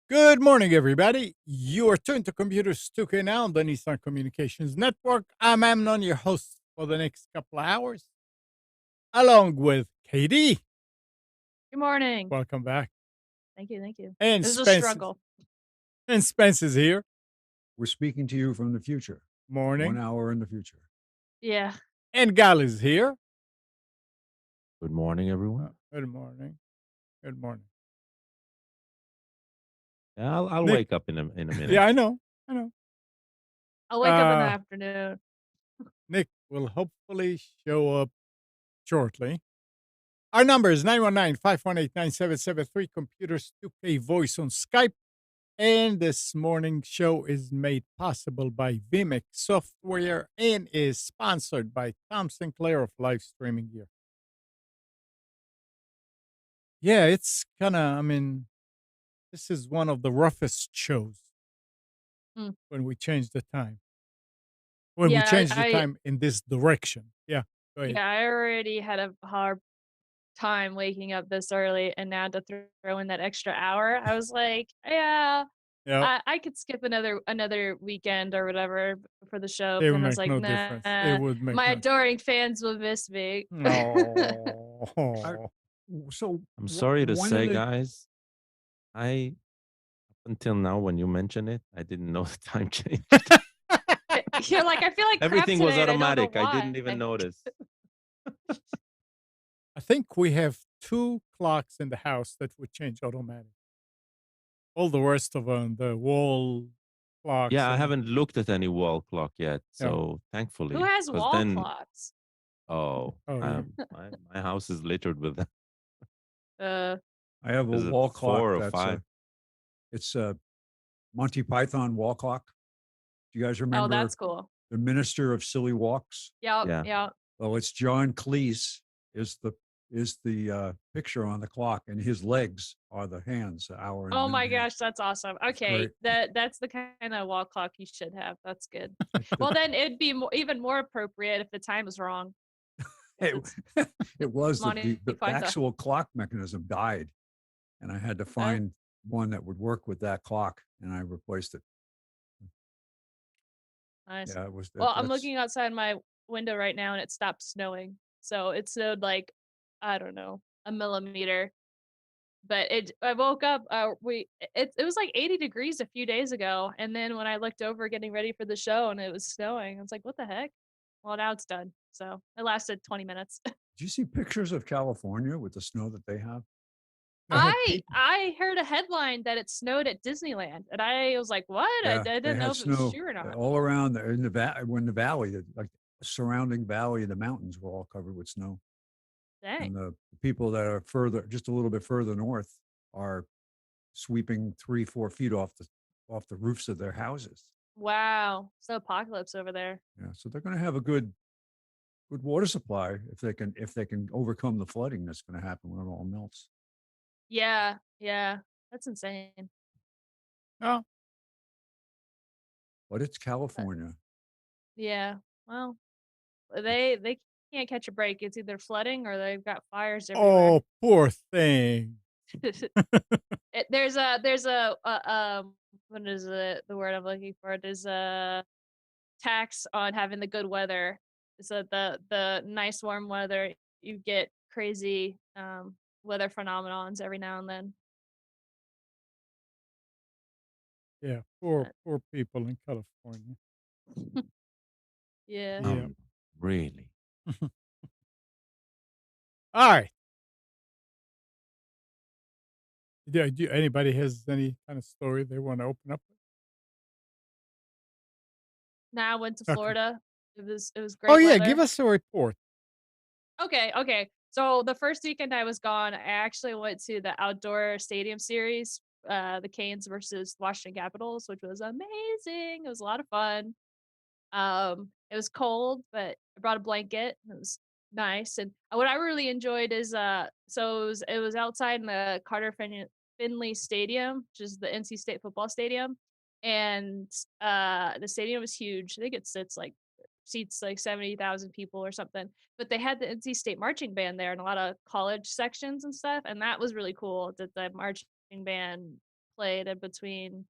Good morning, everybody. You are tuned to Computers 2K now on the Nissan Communications Network. I'm Amnon, your host for the next couple of hours, along with Katie. Good morning. Welcome back. Thank you, thank you. And This is a Spence. struggle. And Spence is here. We're speaking to you from the future. 1 Morning. hour in the future. Yeah. And Gal is here. Good morning, everyone. Good morning. Good morning. Yeah, I'll Nick. wake up in a minute. Yeah, I know. I'll wake up in the afternoon. Nick will hopefully show up shortly. Our number is 919-518-9773, Computers 2K Voice on Skype. And this morning's show is made possible by Vimic Software and is sponsored by Tom Sinclair of Live Streaming Gear. Yeah, it's kind of, this is one of the roughest shows when we change the time. When we change the time in this direction. Yeah, go ahead. Yeah, I already had a hard time waking up this early, and now to throw in that extra hour, I was like, yeah, I could skip another weekend or whatever for the show. It But would then I was make like, no difference. It nah, would make my no adoring fans will miss me. No. So I'm sorry to one say, of the- guys, up until now, when you mention it, I didn't know the time change. You're like, I feel like crap Everything was today, and automatic. I I don't know didn't even why. notice. I think we have 2 clocks in the house that would change automatic. All the rest of them, the wall clocks. Yeah, I and- haven't looked at any wall clock yet. So thankfully. Who has 'cause wall then, clocks? Oh, yeah. My house is littered with them. I have Is a it wall clock 4 or that's 5? it's a Monty Python wall clock. Do you guys remember Oh, that's cool. the Minister of Silly Walks? Yeah. Well, it's John Cleese is the picture on the clock, and his legs are the hands. The hour. And Oh my minute hand. gosh, that's awesome. Okay, great. that's the kind of wall clock you should have. That's good. Well, then it'd be even more appropriate if the time is wrong. It was Monty the Python. actual clock mechanism died, and I had to find one that would work with that clock, and I replaced it. Nice. Yeah, it was. Well, I'm looking outside my window right now, and it stopped snowing. So it snowed like, I don't know, a millimeter. But I woke up. It was like 80 degrees a few days ago, and then when I looked over getting ready for the show, and it was snowing, I was like, "What the heck?" Well, now it's done. So it lasted 20 minutes. Did you see pictures of California with the snow that they have? I heard a headline that it snowed at Disneyland, and I was like, "What?" I they didn't know had if it was snow true or not. all around there in the valley, like the surrounding valley, the mountains were all covered with snow. Dang. And the people that are just a little bit further north are sweeping 3-4 feet off the roofs of their houses. Wow. So apocalypse over there. Yeah, so they're going to have a good water supply if they can overcome the flooding that's going to happen when it all melts. Yeah. That's insane. Oh, But it's California. Yeah. Well, they can't catch a break. It's either flooding or they've got fires everywhere. oh, poor thing. There's a what is the word I'm looking for? There's a tax on having the good weather. So the nice warm weather, you get crazy weather phenomenons every now and then. Yeah, poor people in California. Yeah. Yeah. Really? All right. Anybody has any kind of story they want to open up? Now I went to Okay. Florida. It was Oh great yeah, give weather. us a report. Okay, okay. So the first weekend I was gone, I actually went to the outdoor stadium series, the Canes versus Washington Capitals, which was amazing. It was a lot of fun. It was cold, but I brought a blanket. And it was nice. And what I really enjoyed is so it was outside in the Finley Stadium, which is the NC State football stadium. And the stadium was huge. I think it seats like 70,000 people or something. But they had the NC State marching band there and a lot of college sections and stuff. And that was really cool that the marching band played in between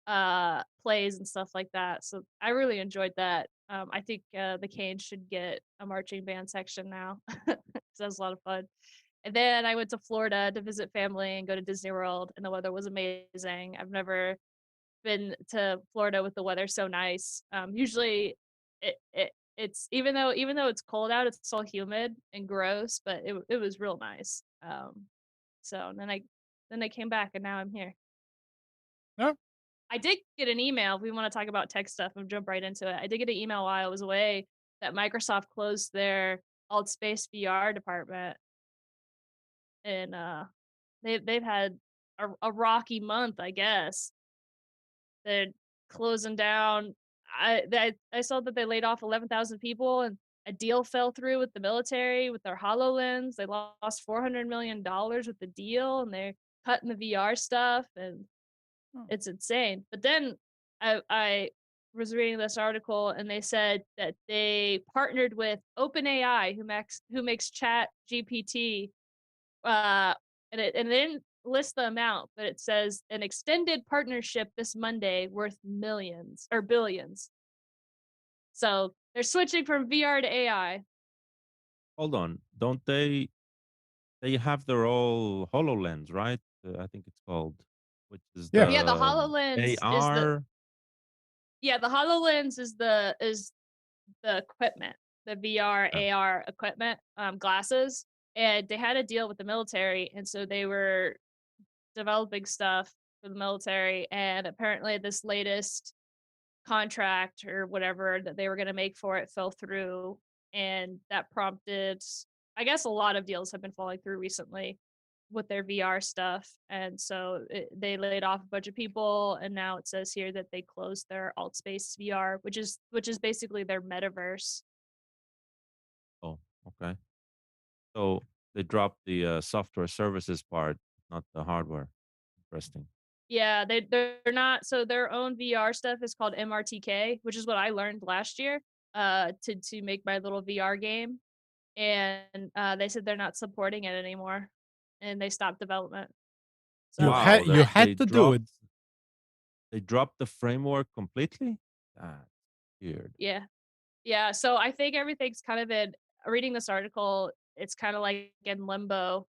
plays and stuff like that. So I really enjoyed that. I think the Canes should get a marching band section now. 'Cause that was a lot of fun. And then I went to Florida to visit family and go to Disney World, and the weather was amazing. I've never been to Florida with the weather so nice. Usually, it's even though it's cold out, it's still humid and gross, but it was real nice. So then I came back, and now I'm here. No? I did get an email. If we want to talk about tech stuff and jump right into it. I did get an email while I was away that Microsoft closed their alt space VR department, and they've had a rocky month, I guess. They're closing down. I saw that they laid off 11,000 people, and a deal fell through with the military with their HoloLens. They lost $400 million with the deal, and they're cutting the VR stuff, and Oh. it's insane. But then I was reading this article and they said that they partnered with OpenAI, who makes Chat GPT, uh, and they didn't list the amount, but it says an extended partnership this Monday worth millions or billions. So they're switching from VR to AI. Hold on. Don't they have their own HoloLens, right? I think it's called, which is Yeah. Yeah, the the HoloLens is the AR. yeah, the HoloLens is the equipment, the VR, Yeah. AR equipment, glasses, and they had a deal with the military, and so they were developing stuff for the military, and apparently this latest contract or whatever that they were gonna make for it fell through, and that prompted I guess a lot of deals have been falling through recently with their VR stuff, and so they laid off a bunch of people, and now it says here that they closed their alt space VR, which is basically their metaverse. Oh, okay. So they dropped the software services part, not the hardware. Interesting. Yeah, they're not so their own VR stuff is called MRTK, which is what I learned last year, to make my little VR game, and, they said they're not supporting it anymore, and they stopped development. You So, Wow, had you I had to do it. they dropped the framework completely? That's weird. yeah. Yeah, so I think everything's kind of in reading this article, it's kinda like in limbo,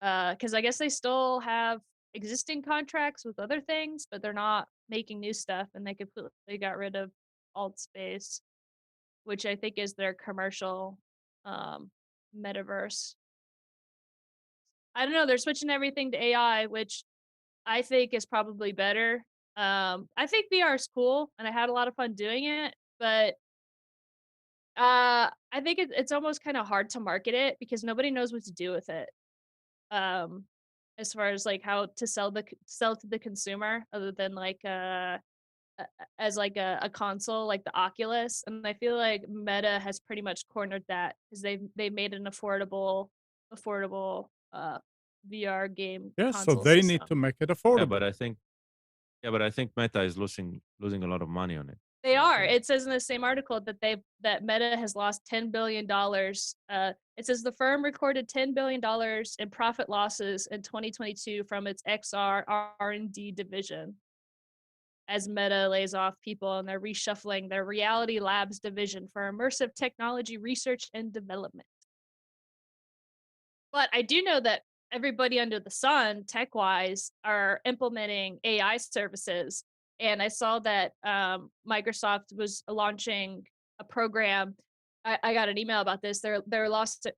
because I guess they still have existing contracts with other things, but they're not making new stuff, and they completely got rid of alt space, which I think is their commercial, um, metaverse. I don't know, they're switching everything to AI, which I think is probably better. I think VR is cool, and I had a lot of fun doing it, but I think it's almost kinda hard to market it because nobody knows what to do with it. Um, as far as, like, how to sell to the consumer other than, like, as, like, a console like the Oculus, and I feel like Meta has pretty much cornered that because they made an affordable, VR game Yeah, so console they need to system. make it Yeah, affordable. but I think Meta is losing a lot of money on it. They So are. It says in the same article that Meta has lost $10 billion. It says the firm recorded $10 billion in profit losses in 2022 from its XR R&D division as Meta lays off people and they're reshuffling their Reality Labs division for immersive technology research and development. But I do know that everybody under the sun, tech wise, are implementing AI services. And I saw that Microsoft was launching a program. I got an email about this. They're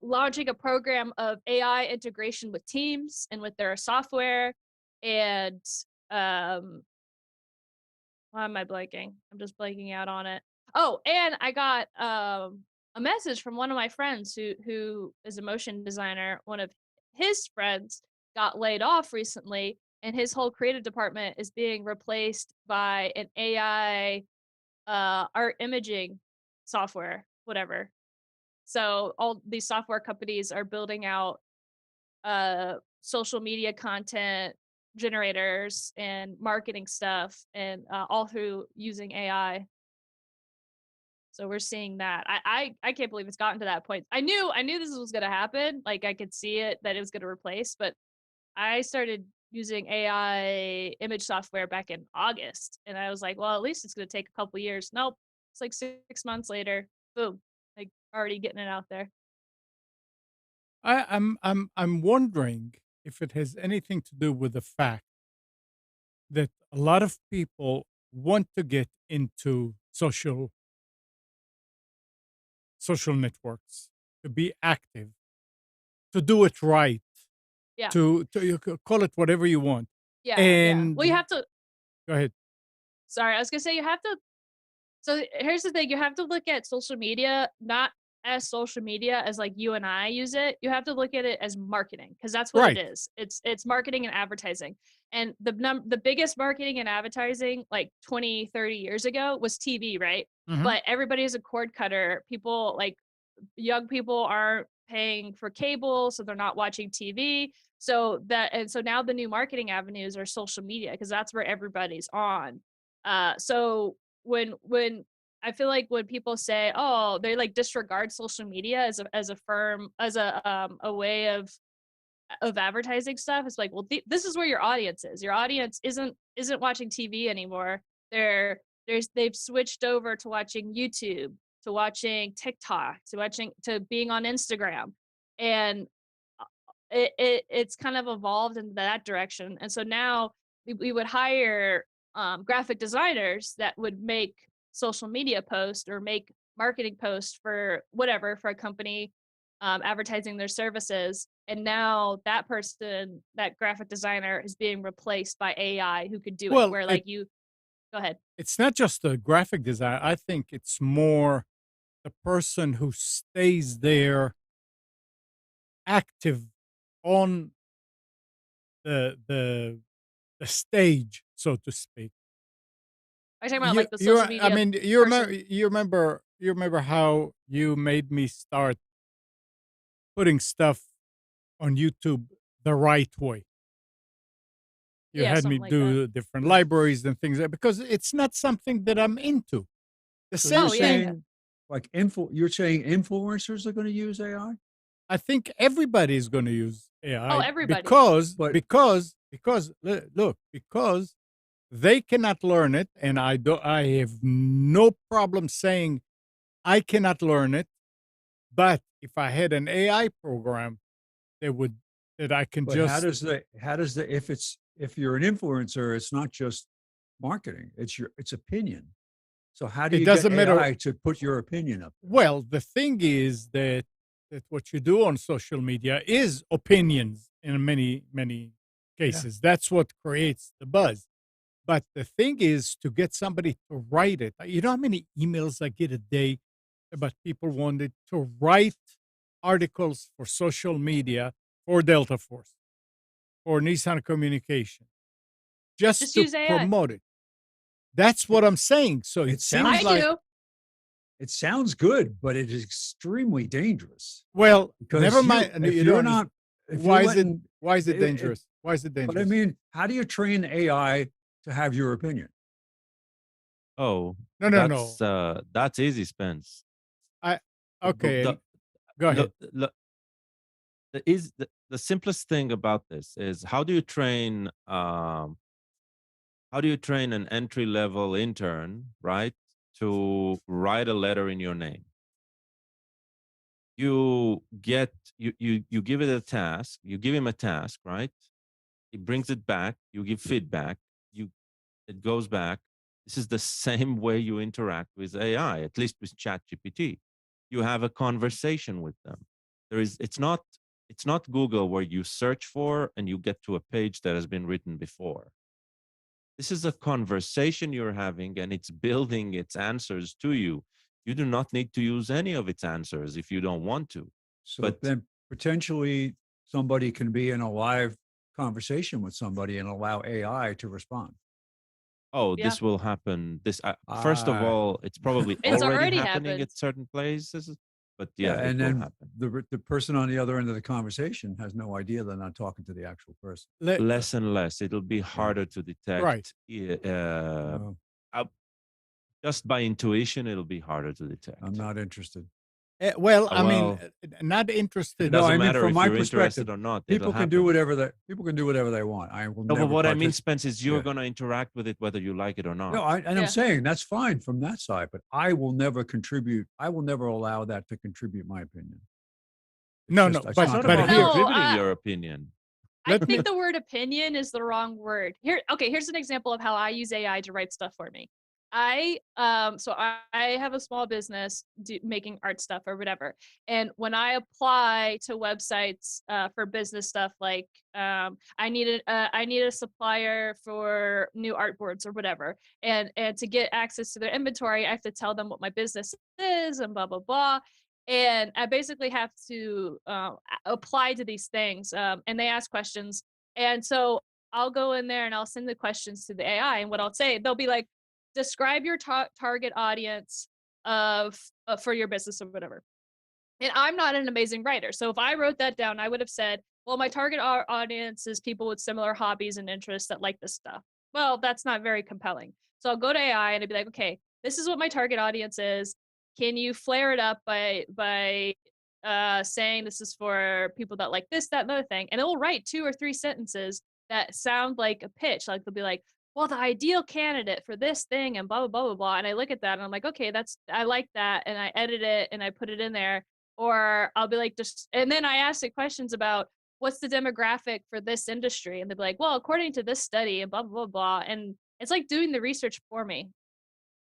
launching a program of AI integration with Teams and with their software. And why am I blanking? I'm just blanking out on it. Oh, and I got a message from one of my friends who is a motion designer. One of his friends got laid off recently, and his whole creative department is being replaced by an AI art imaging software, whatever. So all these software companies are building out social media content generators and marketing stuff, and all through using AI. So we're seeing that. I can't believe it's gotten to that point. I knew this was gonna happen. Like I could see it that it was gonna replace, but I started using AI image software back in August, and I was like, well, at least it's gonna take a couple years. Nope, it's like 6 months later. Boom, like already getting it out there. I'm wondering if it has anything to do with the fact that a lot of people want to get into social networks, to be active, to do it right, Yeah, to you call it whatever you want. yeah, yeah. Well, you And have to. go ahead. Sorry, I was gonna say you have to. So here's the thing, you have to look at social media not as social media as like you and I use it. You have to look at it as marketing because that's what it Right. is. It's marketing and advertising. And the biggest marketing and advertising like 20, 30 years ago was TV, right? Mhm. But everybody is a cord cutter. People like young people aren't paying for cable, so they're not watching TV. So now the new marketing avenues are social media because that's where everybody's on. So when I feel like when people say, "Oh, they like disregard social media as a firm as a way of advertising stuff," it's like, well, this is where your audience is. Your audience isn't watching TV anymore. They've switched over to watching YouTube, to watching TikTok, to being on Instagram, and it's kind of evolved in that direction. And so now we would hire graphic designers that would make social media posts or make marketing posts for whatever for a company advertising their services. And now that person, that graphic designer, is being replaced by AI who could do it. Well, Where like you go ahead. it's not just the graphic design. I think it's more the person who stays there active on the the stage, so to speak. Are you talking about like the social I media mean, person? you remember how you made me start putting stuff on YouTube the right way. You Yeah, had me something like that. do different libraries and things because it's not something that I'm into. The So you're same Oh yeah, thing, yeah. saying like you're saying influencers are going to use AI? I think everybody is going to use Oh, AI everybody. But because they cannot learn it, and I have no problem saying I cannot learn it. But if I had an AI program that would that I can but just how does the if you're an influencer, it's not just marketing, it's opinion. So how do it you get doesn't matter. AI to put your opinion up there? Well, the thing is that what you do on social media is opinions in many Yeah. cases. That's what creates the buzz. But the thing is to get somebody to write it. You know how many emails I get a day about people wanted to write articles for social media for Delta Force, for Nissan Communication, just Just to use AI. promote it. That's It, what I'm saying. So it it seems I sounds like, do. it sounds good, but it is extremely dangerous well, never because mind. if You don't you're understand. not if you're letting Why is it it, dangerous? Why is it but I dangerous? mean, how do you train AI to have your opinion? Oh, No, no, no. that's easy, Spence. I The, okay. the, Go ahead. the simplest thing about this is how do you train an entry level intern, right, to write a letter in your name? You give it a task, you give him a task, right? He brings it back, you give feedback, you it goes back. This is the same way you interact with AI, at least with ChatGPT. You have a conversation with them. It's not It's not Google where you search for and you get to a page that has been written before. This is a conversation you're having, and it's building its answers to you. You do not need to use any of its answers if you don't want to. So But- then potentially somebody can be in a live conversation with somebody and allow AI to respond. Oh, Yeah. this will happen. First of Ah. all, it's probably It's already already happening happened. at certain places. But yeah, it and will then happen. the person on the other end of the conversation has no idea they're not talking to the actual person. Less and less. It'll be harder to detect. Right. No, Just by intuition, it'll be harder to detect. I'm not interested. Well, I mean, Well, not interested. It No, doesn't I mean, matter from if my you're perspective, interested or not. People It'll can do happen. whatever they want. I will No, never but what I mean, partic- Spence, is you're Yeah. going to interact with it whether you like it or not. No, and Yeah. I'm saying that's fine from that side, but I will never contribute. I will never allow that to contribute my opinion. It's No, just- no, it's but- It's not gonna but about here- No, contributing I- your opinion. I Let me- think the word opinion is the wrong word. Here's an example of how I use AI to write stuff for me. I have a small business making art stuff or whatever. And when I apply to websites for business stuff, like I need a supplier for new artboards or whatever, and to get access to their inventory, I have to tell them what my business is and blah blah blah. And I basically have to apply to these things, and they ask questions. And so I'll go in there and I'll send the questions to the AI, and what I'll say, they'll be like, describe your target audience for your business or whatever. And I'm not an amazing writer, so if I wrote that down, I would have said, well, my target audience is people with similar hobbies and interests that like this stuff. Well, that's not very compelling. So I'll go to AI and I'd be like, okay, this is what my target audience is. Can you flare it up by saying this is for people that like this, that, and other thing? And it will write 2 or 3 sentences that sound like a pitch. Like they'll be like, well, the ideal candidate for this thing and blah, blah, blah, blah, blah. And I look at that and I'm like, okay, I like that. And I edit it and I put it in there. Or I'll be like, and then I ask it questions about what's the demographic for this industry. And they'll be like, well, according to this study and blah, blah, blah, blah. And it's like doing the research for me.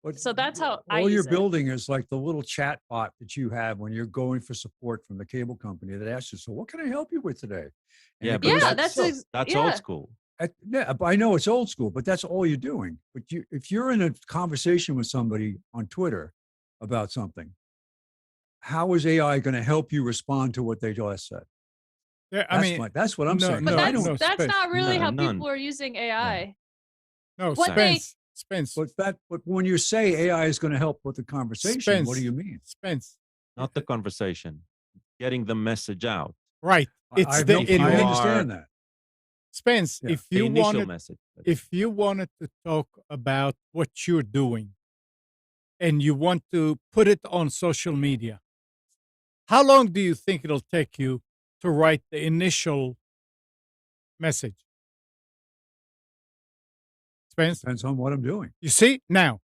But So that's how I all you're use it. building is like the little chat bot that you have when you're going for support from the cable company that asks you, so what can I help you with today? And Yeah, it but goes- Yeah, that's that's old yeah. school. Yeah, but I know it's old school, but that's all you're doing. But if you're in a conversation with somebody on Twitter about something, how is AI going to help you respond to what they just said? Yeah, I mean, That's what I'm no, saying. But no, I that's don't, that's not really how None. people are using AI. no, what they- Spence, but when you say AI is going to help with the conversation, what do Spence. you mean? Spence, Not the conversation, getting the message out. right? It's I, the know, I you understand that. Spence. Yeah. If The you initial wanted, message. if you wanted to talk about what you're doing, and you want to put it on social media, how long do you think it'll take you to write the initial message? Spence? Depends on what I'm doing. You see, now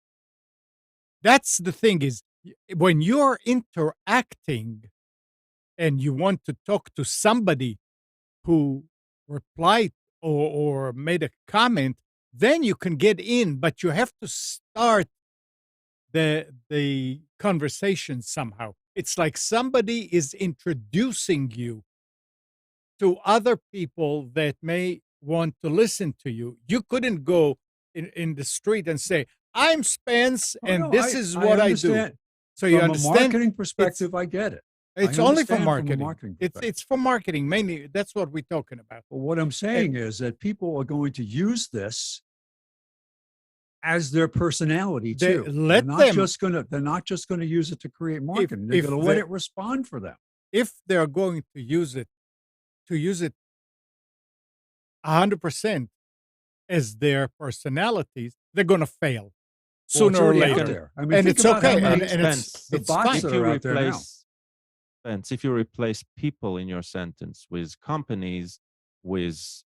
that's the thing is when you're interacting and you want to talk to somebody who replied or made a comment, then you can get in, but you have to start the conversation somehow. It's like somebody is introducing you to other people that may want to listen to you. You couldn't go in the street and say, I'm Spence Oh, and no, this is what I do. understand. So you From a understand? marketing perspective, I get it. It's I only for understand from a marketing. marketing It's perspective. for marketing mainly. That's what we're talking about. But what I'm saying is that people are going to use this as their personality They- too. let they're not them. just gonna they're not just gonna use it to create marketing. They're if gonna let they- it respond for them. If they're going to use it 100% as their personalities, they're going to fail Well, sooner it's or already out later. there. I mean, And think it's about how okay. many- And it's, Spence, the it's bots fine. that are out there now. Spence, if you replace people in your sentence with companies, with It's-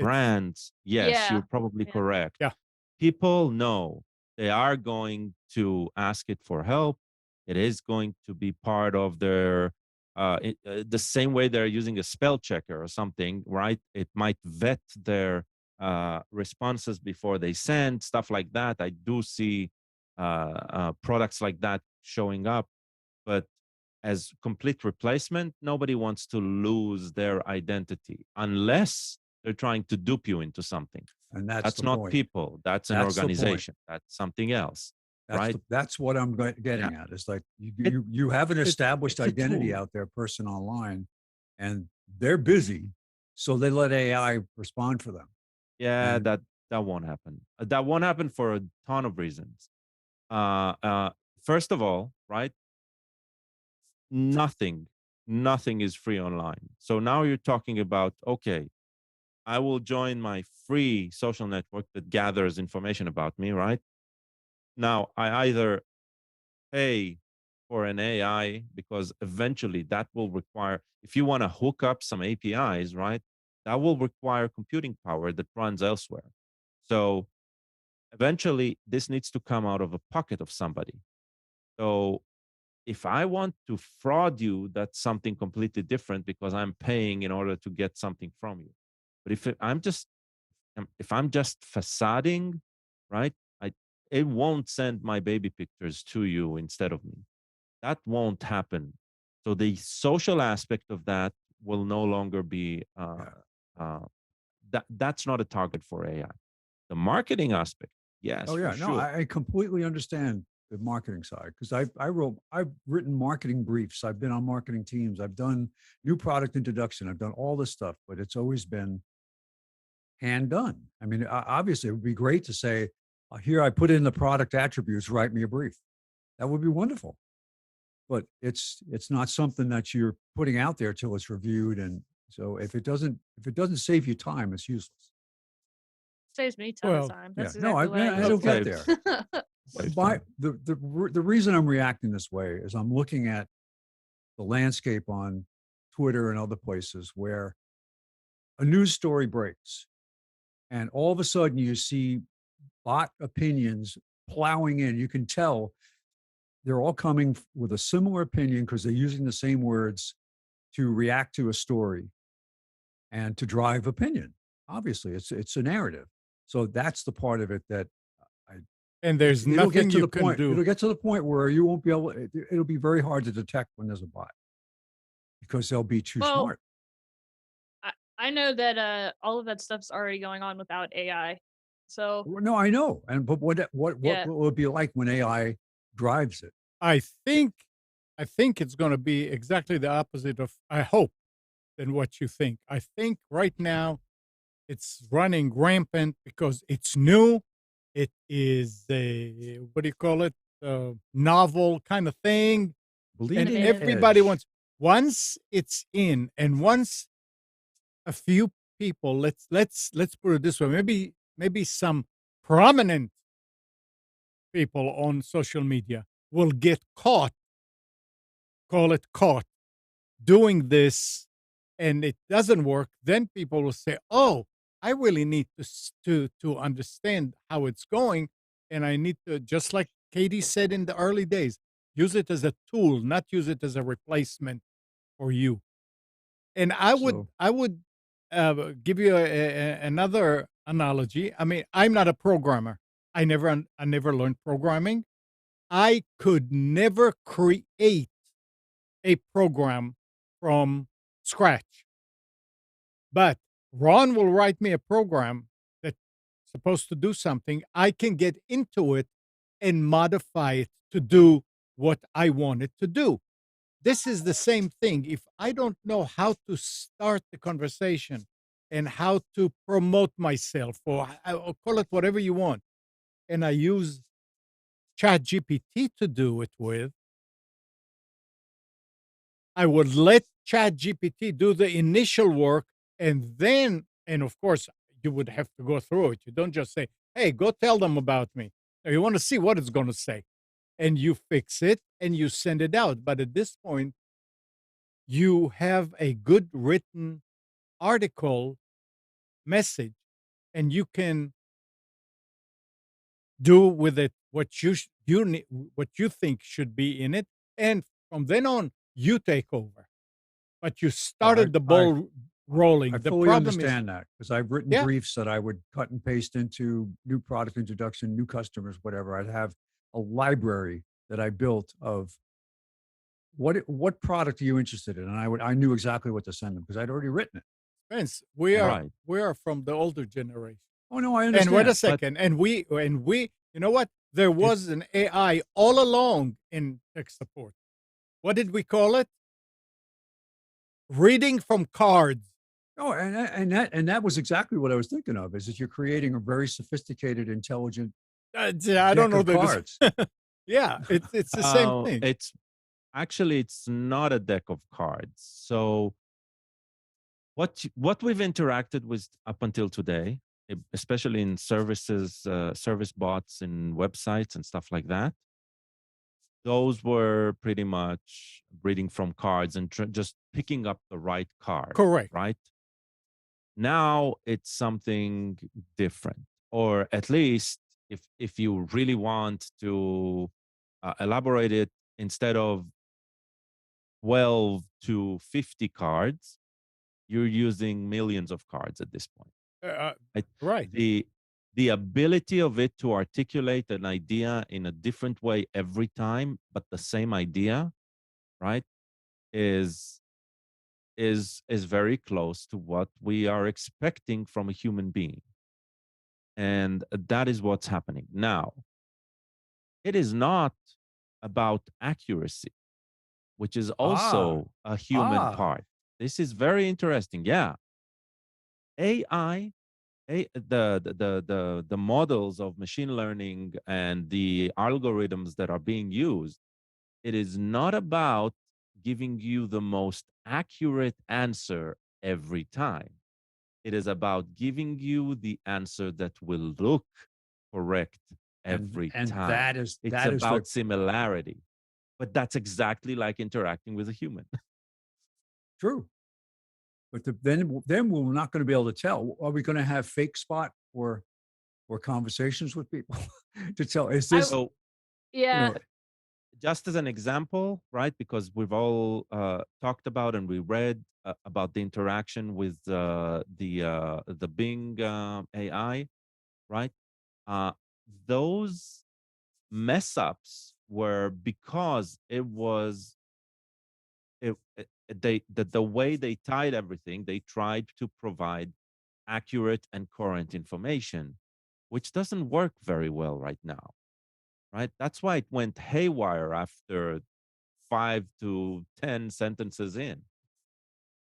brands, yes, Yeah, you're probably yeah. correct. Yeah. People know they are going to ask it for help. It is going to be part of their the same way they're using a spell checker or something, right? It might vet their responses before they send, stuff like that. I do see products like that showing up, but as complete replacement, nobody wants to lose their identity unless they're trying to dupe you into something. And that's That's the not point. people. That's an That's the point. organization. That's something else, right? That's what I'm getting at. It's like It- you have an established it's a identity tool. out there, person online, and they're busy, so they let AI respond for them. Yeah, And- that won't happen. That won't happen for a ton of reasons. First of all, right? Nothing is free online. So now you're talking about, okay, I will join my free social network that gathers information about me, right? Now I either pay for an AI because eventually that will require, if you want to hook up some APIs, right? That will require computing power that runs elsewhere. So eventually this needs to come out of a pocket of somebody. So if I want to fraud you, that's something completely different because I'm paying in order to get something from you. But if I'm just facading, right? It won't send my baby pictures to you instead of me. That won't happen. So the social aspect of that will no longer be that's not a target for AI. The marketing aspect, yes, Oh yeah, for no, sure. I completely understand the marketing side because I've written marketing briefs. I've been on marketing teams. I've done new product introduction. I've done all this stuff, but it's always been hand done. I mean, obviously, it would be great to say, "Here, I put in the product attributes. Write me a brief." That would be wonderful. But it's not something that you're putting out there till it's reviewed, and so if it doesn't save you time, it's useless. Saves me a ton of Well, time. Yeah, That's no, exactly what I it'll use. get Saves- there. saves My time. the reason I'm reacting this way is I'm looking at the landscape on Twitter and other places where a news story breaks, and all of a sudden you see bot opinions plowing in. You can tell they're all coming with a similar opinion because they're using the same words to react to a story and to drive opinion. Obviously, it's a narrative. So that's the part of it that And there's it'll get nothing to you the can point. do. It'll get to the point where you won't be able. It'll be very hard to detect when there's a bot because they'll be too Well, smart. I know that all of that stuff's already going on without AI. So Well, no, I know. And but what yeah. will it be like when AI drives it? I think it's going to be exactly the opposite of, I hope, than what you think. I think right now it's running rampant because it's new. It is a, what do you call it? Novel kind of thing. And Bleeding everybody edge. wants, once it's in and once a few people, let's put it this way, maybe some prominent people on social media will get caught, call it caught, doing this, and it doesn't work, then people will say, "Oh, I really need to understand how it's going, and I need to," just like Katie said in the early days, use it as a tool, not use it as a replacement for you. And So I would give you another analogy. I mean, I'm not a programmer. I never learned programming. I could never create a program from scratch. But Ron will write me a program that's supposed to do something. I can get into it and modify it to do what I want it to do. This is the same thing. If I don't know how to start the conversation and how to promote myself, or I'll call it whatever you want, and I use Chat GPT to do it with, I would let Chat GPT do the initial work, and then, and of course, you would have to go through it. You don't just say, "Hey, go tell them about me." No, you want to see what it's going to say, and you fix it and you send it out. But at this point, you have a good written article message, and you can do with it what what you think should be in it, and from then on, you take over. But you no, started the ball rolling. I The fully problem is, understand that because I've written yeah, briefs that I would cut and paste into new product introduction, new customers, whatever. I'd have a library that I built of what product are you interested in? And I knew exactly what to send them because I'd already written it. Vince, Right. we are from the older generation. Oh no, I And wait a understand. second, and we, you know what? There was an AI all along in tech support. What did we call it? Reading from cards. Oh, and that was exactly what I was thinking of. Is that you're creating a very sophisticated, intelligent I don't deck know of that. cards. Yeah, it's the same thing. It's actually it's not a deck of cards. So what we've interacted with up until today, especially in services, service bots in websites and stuff like that, those were pretty much reading from cards and just picking up the right card. Correct. Right now, it's something different, or at least if you really want to elaborate it, instead of 12 to 50 cards, you're using millions of cards at this point. Right? Right. The ability of it to articulate an idea in a different way every time, but the same idea, right, is very close to what we are expecting from a human being. And that is what's happening now. It is not about accuracy, which is also a human part. This is very interesting. Yeah. AI, the models of machine learning and the algorithms that are being used, it is not about giving you the most accurate answer every time. It is about giving you the answer that will look correct every and time. It's that is about similarity. But that's exactly like interacting with a human. true. But then we're not going to be able to tell. Are we going to have fake spot or conversations with people to tell? Is this So, Yeah. just as an example, right? Because we've all talked about and we read about the interaction with the Bing AI, right? Uh, those mess ups were because the way they tied everything, they tried to provide accurate and current information, which doesn't work very well right now, right? That's why it went haywire after 5 to 10 sentences in,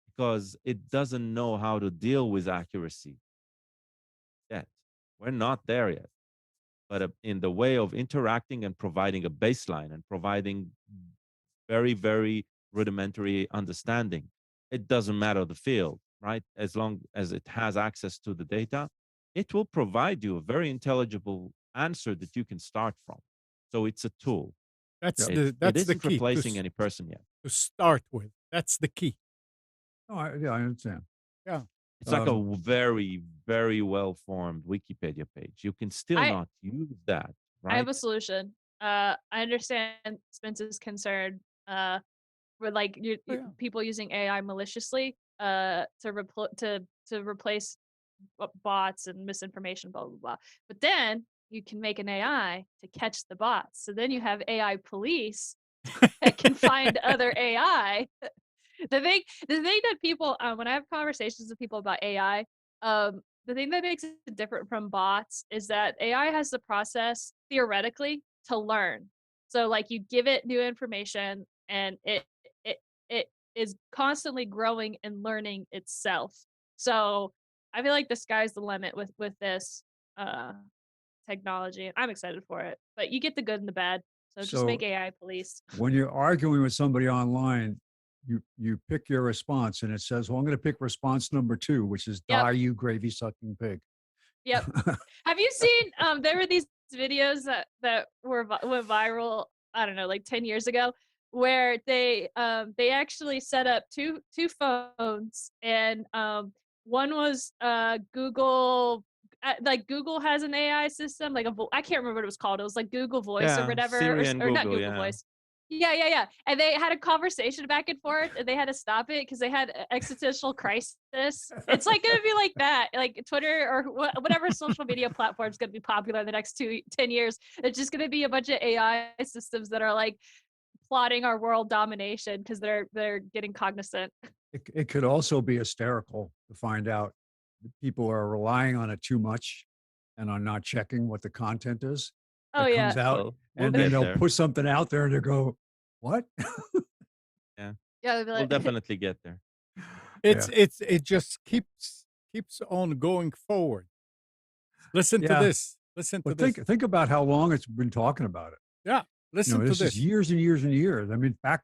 because it doesn't know how to deal with accuracy yet. We're not there yet. But in the way of interacting and providing a baseline and providing very, very rudimentary understanding, it doesn't matter the field, right? As long as it has access to the data, it will provide you a very intelligible answer that you can start from. So it's a tool. That's It the isn't key replacing any person yet. to start with. That's the key. yeah, I understand. Yeah. It's like a very, very well formed Wikipedia page. You can still I not use that, I have right? a solution. I understand Spence's concern. With like Oh, yeah. people using AI maliciously, to replace bots and misinformation, blah blah blah. But then you can make an AI to catch the bots. So then you have AI police that can find other AI. The thing that people, when I have conversations with people about AI, the thing that makes it different from bots is that AI has the process theoretically to learn. So like you give it new information and it it is constantly growing and learning itself. So I feel like the sky's the limit with this uh technology. I'm excited for it. But you get the good and the bad. So just So make AI police. when you're arguing with somebody online, you pick your response, and it says, "Well, I'm going to pick response number 2, which is Yep. die, you gravy sucking pig." Yep. Have you seen there were these videos that went viral, I don't know, like 10 years ago, where they actually set up two phones, and one was Google, like Google has an AI system, like I can't remember what it was called. It was like Google Voice or Yeah, whatever, Siri and or not Google, Google yeah. Voice. Yeah. And they had a conversation back and forth, and they had to stop it because they had existential crisis. It's like gonna be like that, like Twitter or whatever social media platform is gonna be popular in the next 10 years. It's just gonna be a bunch of AI systems that are like plotting our world domination because they're getting cognizant. It could also be hysterical to find out that people are relying on it too much and are not checking what the content is Oh that yeah, comes out, Well, we'll and then get they'll there. put something out there and they go, "What?" Yeah, yeah. They'd be we'll like, definitely get there. It's Yeah, it just keeps on going forward. Listen to yeah. this. Listen to But this. think about how long it's been talking about it. Yeah, listen to This is this. years and years and years. I mean, back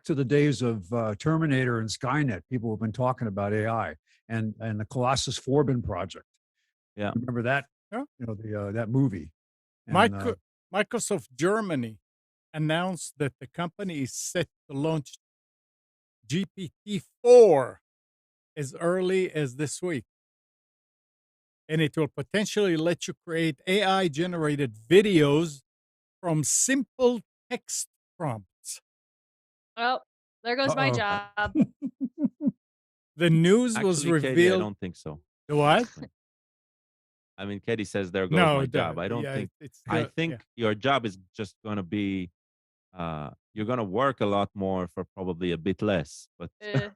to the days of Terminator and Skynet. People have been talking about AI and the Colossus Forbin project. Yeah. Remember that? Yeah. The that movie. And Micro, Microsoft Germany announced that the company is set to launch GPT-4 as early as this week, and it will potentially let you create AI generated videos from simple text prompts. oh, there goes my uh-oh. job. The news was Actually, Katie, I revealed. don't think so. The what? Honestly. I mean, Katie says, "There goes No, my job." I don't yeah, think. it's I still, yeah. think your job is just going to be. You're going to work a lot more for probably a bit less. But Uh,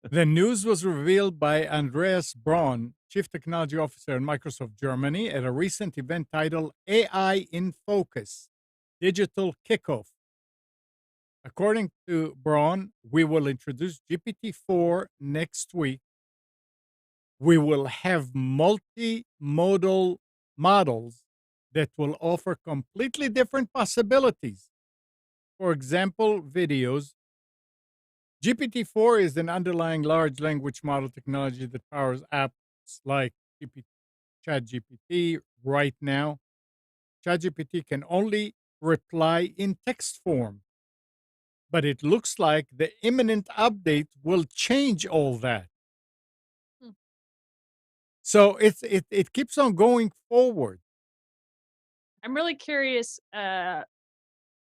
The news was revealed by Andreas Braun, Chief Technology Officer in Microsoft Germany, at a recent event titled AI in Focus Digital Kickoff. According to Braun, we will introduce GPT-4 next week. We will have multimodal models that will offer completely different possibilities. For example, videos. GPT-4 is an underlying large language model technology that powers apps like ChatGPT. Right now, ChatGPT can only reply in text form, but it looks like the imminent update will change all that. hmm. So it keeps on going forward. I'm really curious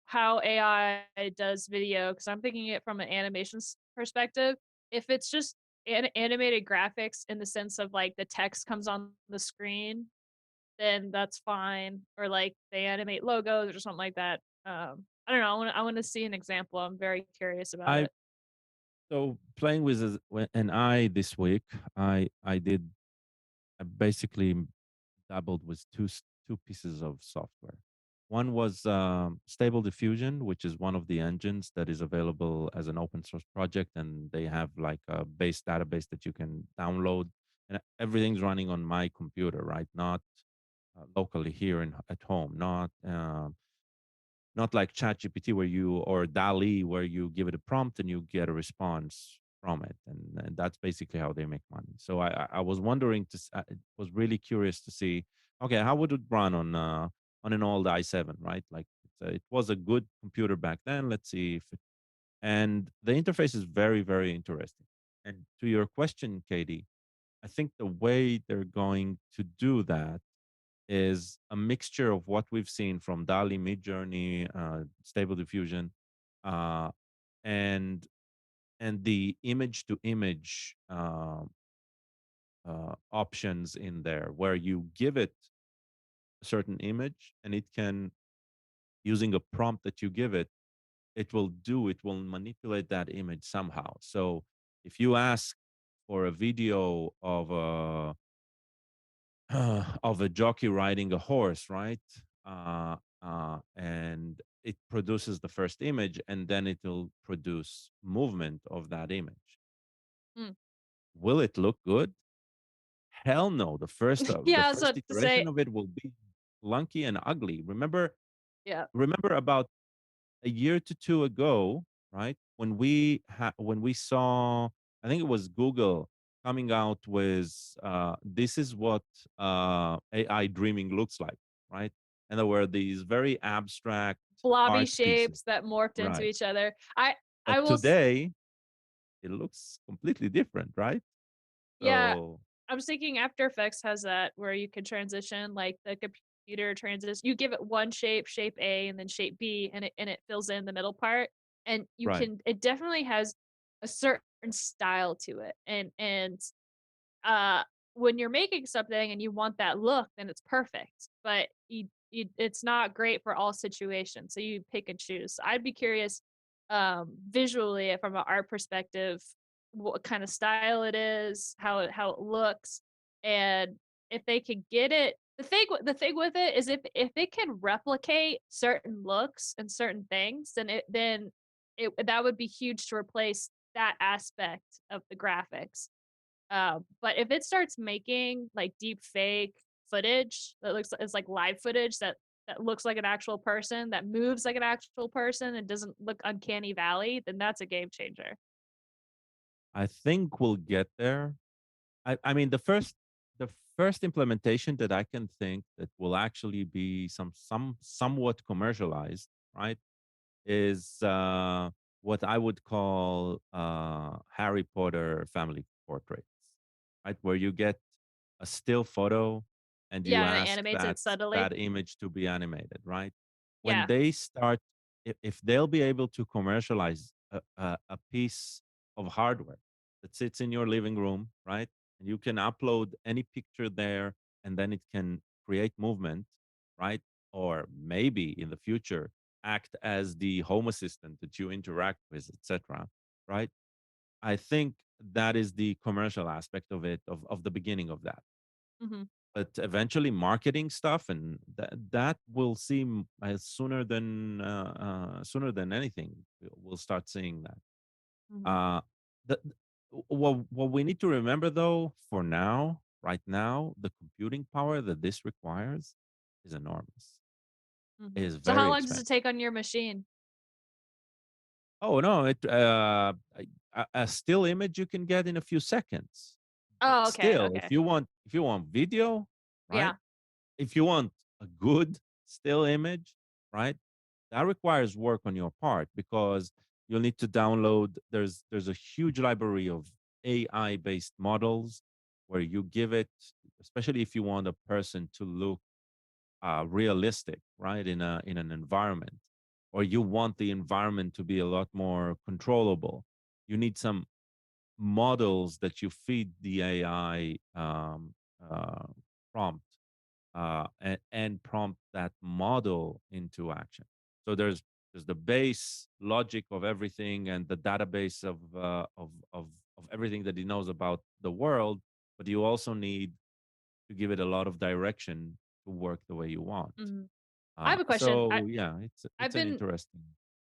how AI does video because I'm thinking it from an animation perspective. If it's just animated graphics in the sense of like the text comes on the screen, then that's fine. Or like they animate logos or something like that. I don't know. I want to see an example. I'm very curious about I it. so playing with an eye this week. I did. I basically dabbled with two pieces of software. One was Stable Diffusion, which is one of the engines that is available as an open source project, and they have like a base database that you can download, and everything's running on my computer, right? Not locally here at home, not like ChatGPT where you or DALI where you give it a prompt and you get a response from it, and that's basically how they make money. So I was wondering I was really curious to see, okay, how would it run on an old i7, right? Like it was a good computer back then. Let's see if and the interface is very very interesting. And to your question, Katie, I think the way they're going to do that is a mixture of what we've seen from DALI, Midjourney, Stable Diffusion, uh, and the image to image options in there, where you give it a certain image, and it can, using a prompt that you give it, it will manipulate that image somehow. So if you ask for a video of a jockey riding a horse, right? And it produces the first image, and then it will produce movement of that image. Mm. Will it look good? Hell no. The Yeah, I was first about to say. iteration of it will be clunky and ugly. Yeah, Remember about a year to two ago, right? When we saw, I think it was Google coming out with this is what AI dreaming looks like, right? And there were these very abstract blobby art pieces, shapes that morphed into right? each other. I But will. today it looks completely different, right? Yeah, So I was thinking After Effects has that where you can transition like the computer transition. You give it one shape, shape A, and then shape B, and it fills in the middle part. And you right, can it definitely has a certain style to it. And uh when you're making something and you want that look, then it's perfect. But it's not great for all situations. So you pick and choose. I'd be curious, visually from an art perspective, what kind of style it is, how it looks, and if they could get it. The thing with it is if it can replicate certain looks and certain things, then that would be huge to replace that aspect of the graphics. But if it starts making like deep fake footage that looks it's like live footage that looks like an actual person, that moves like an actual person and doesn't look uncanny valley, then that's a game changer. I think we'll get there. I mean, the first implementation that I can think that will actually be somewhat commercialized, right, is what I would call Harry Potter family portraits, right, where you get a still photo and you Yeah, and it ask animates that it subtly. that image to be animated, right? When Yeah. they start, if they'll be able to commercialize a piece of hardware that sits in your living room, right, and you can upload any picture there, and then it can create movement, right? Or maybe in the future act as the home assistant that you interact with, etc. Right? I think that is the commercial aspect of it, of the beginning of that. Mhm. But eventually, marketing stuff and that will seem sooner than anything. We'll start seeing that. Mhm. Uh, the, what we need to remember, though, for now, right now, the computing power that this requires is enormous. It Mhm. is So how very long does it expensive. take on your machine? Oh no, a still image you can get in a few seconds. But Oh, okay, still, okay. if you want video, right? Yeah. If you want a good still image, right? That requires work on your part because you'll need to download. There's a huge library of AI based models where you give it, especially if you want a person to look realistic, right? In an environment, or you want the environment to be a lot more controllable. You need some models that you feed the AI uh, prompt and prompt that model into action. So there's the base logic of everything and the database of everything that he knows about the world, but you also need to give it a lot of direction to work the way you want. Mhm. I have a question. So yeah, I've it's an been interesting.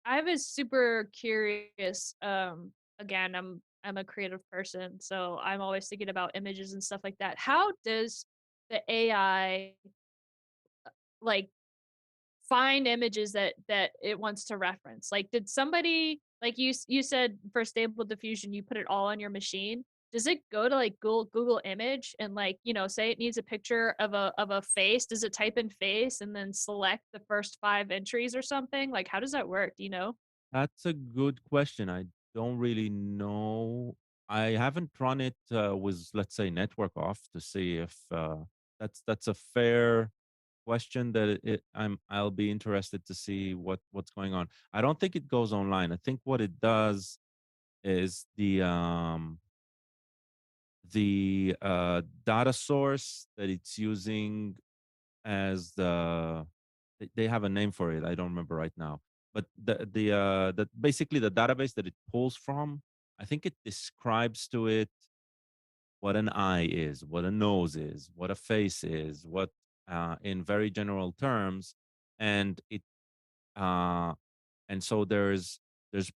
I was super curious. Again, I'm a creative person, so I'm always thinking about images and stuff like that. How does the AI like find images that it wants to reference? Like, did somebody like you said for Stable Diffusion, you put it all on your machine. Does it go to like Google Image and like say it needs a picture of a face? Does it type in face and then select the first 5 entries or something? Like, how does that work? Do you know? That's a good question. I don't really know. I haven't run it with, let's say, network off to see if that's a fair question. That I'll be interested to see what's going on. I don't think it goes online. I think what it does is the data source that it's using as they have a name for it. I don't remember right now. But the basically the database that it pulls from, I think it describes to it what an eye is, what a nose is, what a face is, what in very general terms, and it uh, and so there's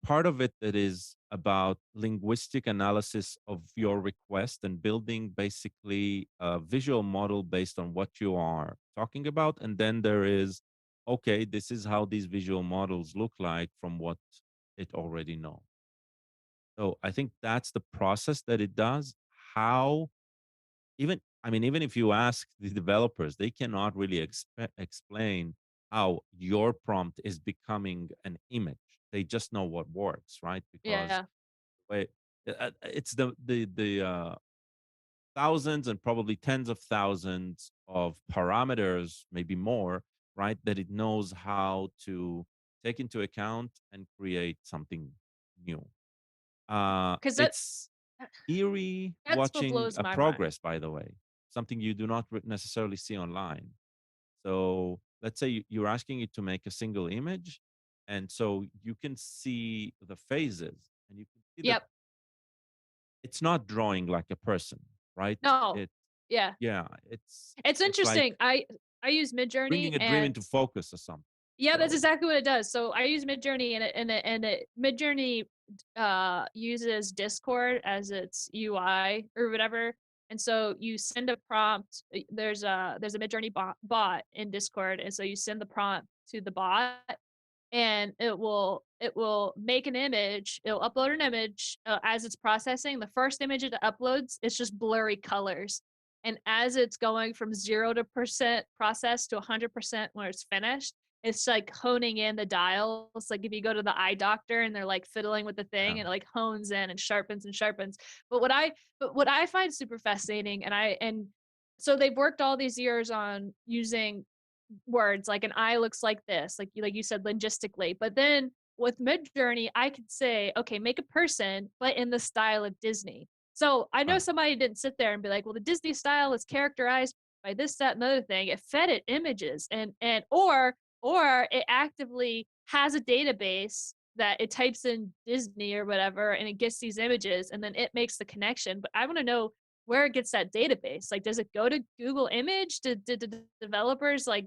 part of it that is about linguistic analysis of your request and building basically a visual model based on what you are talking about, and then there is, okay, this is how these visual models look like from what it already know. So I think that's the process that it does. How, even, I mean, even if you ask the developers, they cannot really explain how your prompt is becoming an image. They just know what works, right? Because Yeah. wait, it's the thousands and probably tens of thousands of parameters, maybe more, right? That it knows how to take into account and create something new. Because It's eerie that's what watching blows a my mind. progress, by the way, something you do not necessarily see online. So let's say you're asking it to make a single image, and so you can see the phases, and you can see that Yep. it's not drawing like a person, right? No. It, Yeah. yeah, It's it's like interesting. I use Midjourney bringing a dream and into focus or something. yeah, that's So exactly what it does. So I use Midjourney and Midjourney uses Discord as its UI or whatever. And so you send a prompt. There's a Midjourney bot in Discord, and so you send the prompt to the bot, and it will make an image. It'll upload an image as it's processing. The first image it uploads, it's just blurry colors. And as it's going from 0% process to 100% when it's finished, it's like honing in the dials. Like if you go to the eye doctor and they're like fiddling with the thing, yeah, and it like hones in and sharpens and sharpens. But what I find super fascinating, and so they've worked all these years on using words like an eye looks like this, like you said, logistically. But then with Midjourney, I could say, okay, make a person, but in the style of Disney. So I know right. somebody didn't sit there and be like, well, the Disney style is characterized by this, that, and other thing. It fed it images, or it actively has a database that it types in Disney or whatever, and it gets these images, and then it makes the connection. But I want to know where it gets that database. Like, does it go to Google Image? Did developers like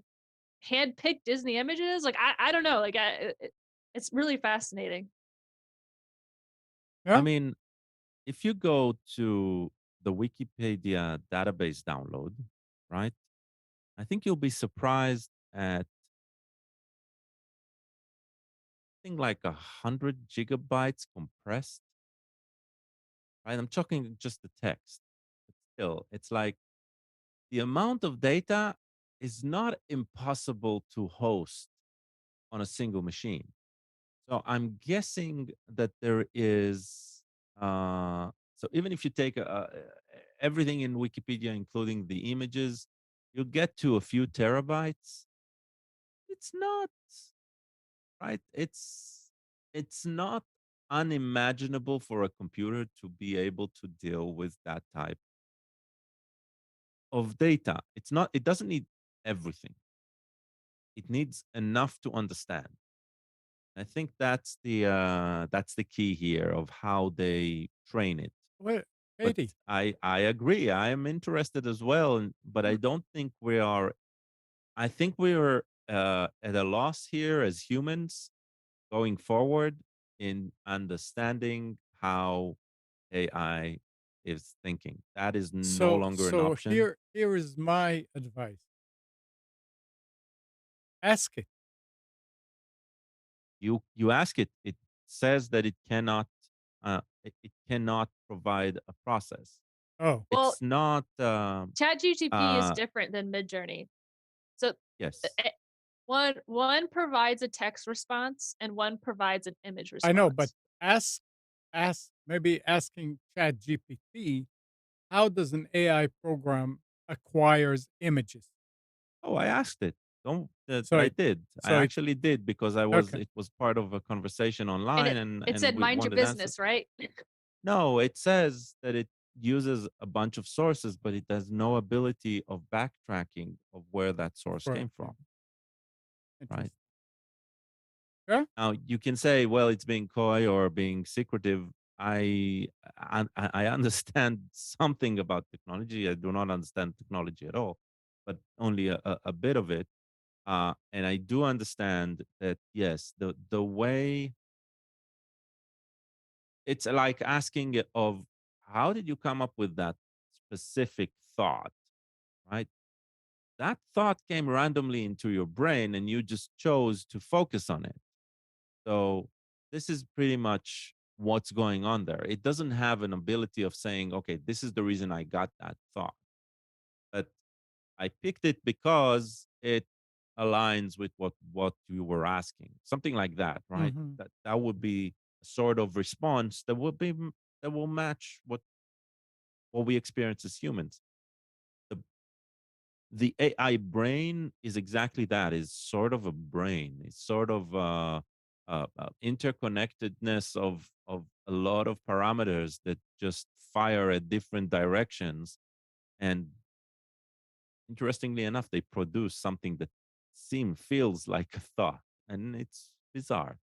handpicked Disney images? Like, I don't know. Like, it's really fascinating. I Yeah. mean, if you go to the Wikipedia database download, right? I think you'll be surprised at something like 100 gigabytes compressed, right? I'm talking just the text. But still, it's like the amount of data is not impossible to host on a single machine. So I'm guessing that there is. So even if you take everything in Wikipedia, including the images, you'll get to a few terabytes. It's not right. It's not unimaginable for a computer to be able to deal with that type of data. It's not. It doesn't need everything. It needs enough to understand. I think that's the key here of how they train it. Well, But Katie. I agree. I am interested as well, but I Mm. don't think we are. I think we are at a loss here as humans going forward in understanding how AI is thinking. That is no So longer an so option. here is my advice. Ask it. You ask it, it says that it cannot it cannot provide a process. Oh, Well, It's not ChatGPT is uh different than Midjourney. So uh, yes. eh, one provides a text response and one provides an image I know, but response. ask maybe asking ChatGPT, how does an AI program acquires images? Oh, I asked it. Don't So I it did. I so it actually did because okay. it was part of a conversation And online it and said we mind your wanted answers. business, right? No, it says that it uses a bunch of sources, but it has no ability of backtracking of where that source For came from, right? interesting. Yeah. Now you can say, well, it's being coy or being secretive. I understand something about technology. I do not understand technology at all, but only a bit of it. And I do understand that yes, the way it's like asking it of how did you come up with that specific thought, right? That thought came randomly into your brain and you just chose to focus on it. So this is pretty much what's going on there. It doesn't have an ability of saying, okay, this is the reason I got that thought. But I picked it because it aligns with what you were asking. Something like that, right? Mhm. That would be a sort of response that would be that will match what we experience as humans. The the AI brain is exactly that. Is sort of a brain. It's sort of interconnectedness of a lot of parameters that just fire at different directions. And interestingly enough, they produce something that feels like a thought, and it's bizarre.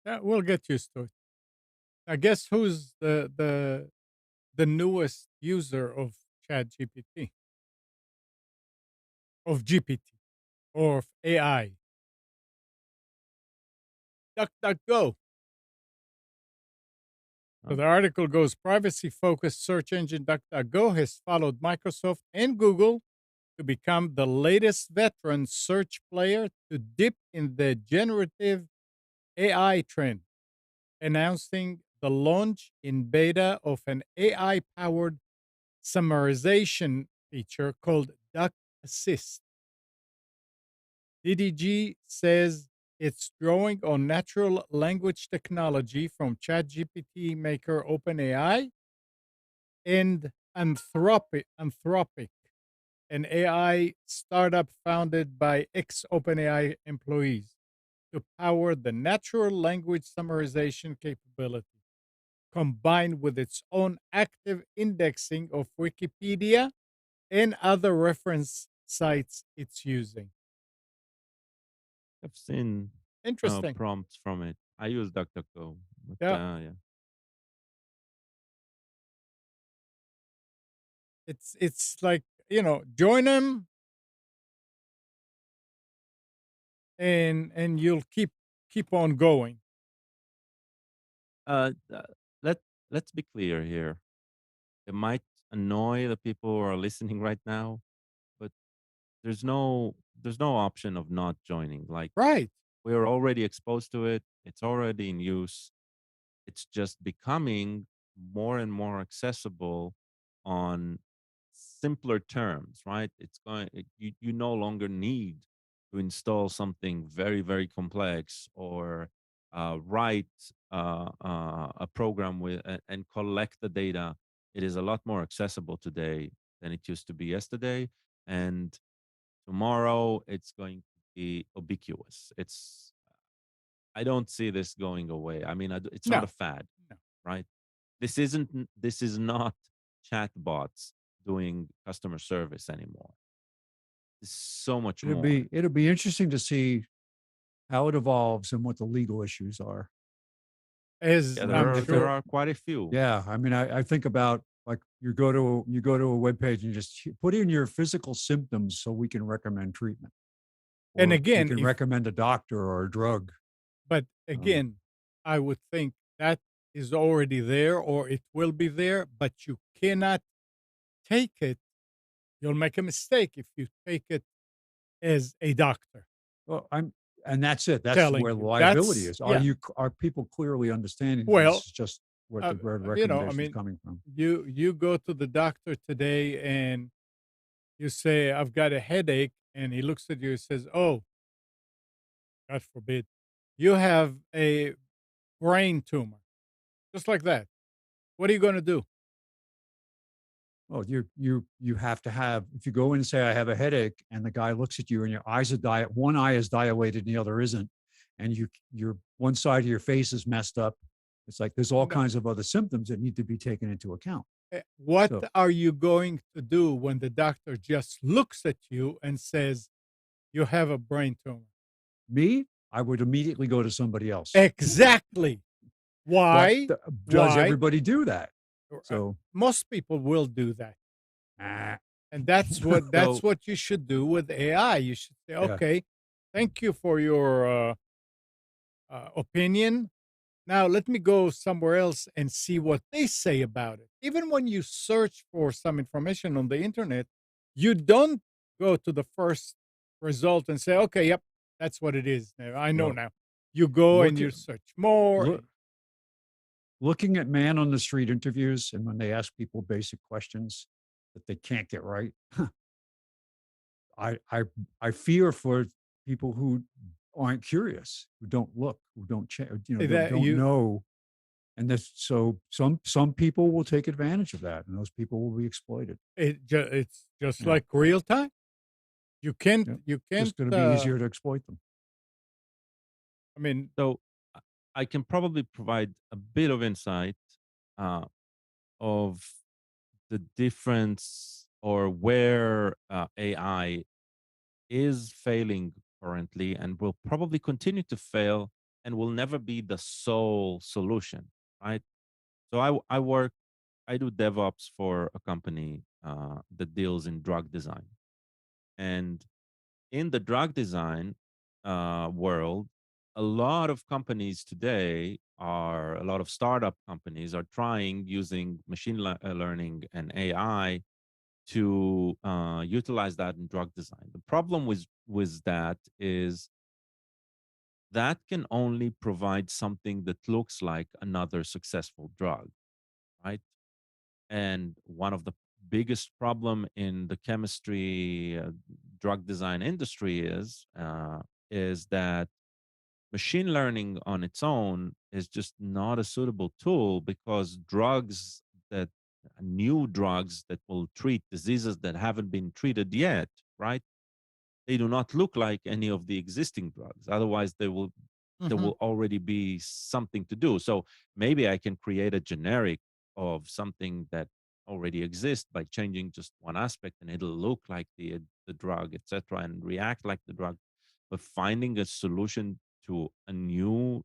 Yeah, we'll get used to it. I guess who's the newest user of Chat GPT, of GPT, or of AI? DuckDuckGo. So Oh. the article goes, privacy-focused search engine DuckDuckGo has followed Microsoft and Google to become the latest veteran search player to dip in the generative AI trend, announcing the launch in beta of an AI-powered summarization feature called Duck Assist. DDG says it's drawing on natural language technology from ChatGPT maker OpenAI and Anthropic, an AI startup founded by ex OpenAI employees, to power the natural language summarization capability, combined with its own active indexing of Wikipedia and other reference sites it's using. I've seen Interesting. prompts from it. I use DuckDuckGo, but Yeah. yeah. It's like, join them and you'll keep on going. Uh, uh, let let's be clear here. It might annoy the people who are listening right now, but there's no option of not joining. Like, Right. we're already exposed to it. It's already in use. It's just becoming more and more accessible on simpler terms, right? You no longer need to install something very, very complex, or write a program and collect the data. It is a lot more accessible today than it used to be yesterday, and tomorrow it's going to be ubiquitous. I don't see this going away. I mean, it's not a No. fad, No. right? This is not chatbots doing customer service anymore. It's so much It'll more. be interesting to see how it evolves and what the legal issues are. As Yeah, I'm If there it, sure. are quite a few. yeah, I mean, I think about, like, you go to a web page and you just put in your physical symptoms so we can recommend treatment, And or we again, can recommend a doctor or a drug. but Um, again, I would think that is already there or it will be there, but you cannot take it. You'll make a mistake if you take it as a doctor well, and that's it. That's telling where the you. liability That's, is. yeah. Are people clearly understanding this Well, is just what uh, where the I recommendation is mean, coming from? you go to the doctor today and you say, I've got a headache, and he looks at you and says, oh, God forbid, you have a brain tumor, just like that. What are you going to do? Well, you have to have, if you go in and say, I have a headache, and the guy looks at you and your eyes are one eye is dilated and the other isn't, and your one side of your face is messed up. It's like there's all No. kinds of other symptoms that need to be taken into account. What So are you going to do when the doctor just looks at you and says, you have a brain tumor? me, I would immediately go to somebody else. Exactly. But Why? does Why? everybody do that? Or, So most people will do that. ah, And that's So what you should do with AI. You should say, yeah. okay, thank you for your opinion. Now let me go somewhere else and see what they say about it. Even when you search for some information on the internet, you don't go to the first result and say, okay, yep, that's what it is. Now, I know Well, now. You go and look you at search more. look looking at man on the street interviews, and when they ask people basic questions that they can't get right, I I I fear for people who aren't curious, who don't look, who don't check, That don't you know, and this so some people will take advantage of that, and those people will be exploited. it's just Yeah, like real time. yeah. You can't Just going to be easier to exploit them. I mean, so I can probably provide a bit of insight uh, of the difference, or where AI is failing currently and will probably continue to fail and will never be the sole solution, right? So I do DevOps for a company that deals in drug design. And in the drug design world, a lot of companies today are, a lot of startup companies are trying using learning and AI to utilize that in drug design. The problem with that is that can only provide something that looks like another successful drug, right? And one of the biggest problem in the chemistry drug design industry is that machine learning on its own is just not a suitable tool because new drugs that will treat diseases that haven't been treated yet, right? They do not look like any of the existing drugs. Otherwise, there Mhm. will already be something to do. So maybe I can create a generic of something that already exists by changing just one aspect, and it'll look like the drug, etc., and react like the drug. But finding a solution to a new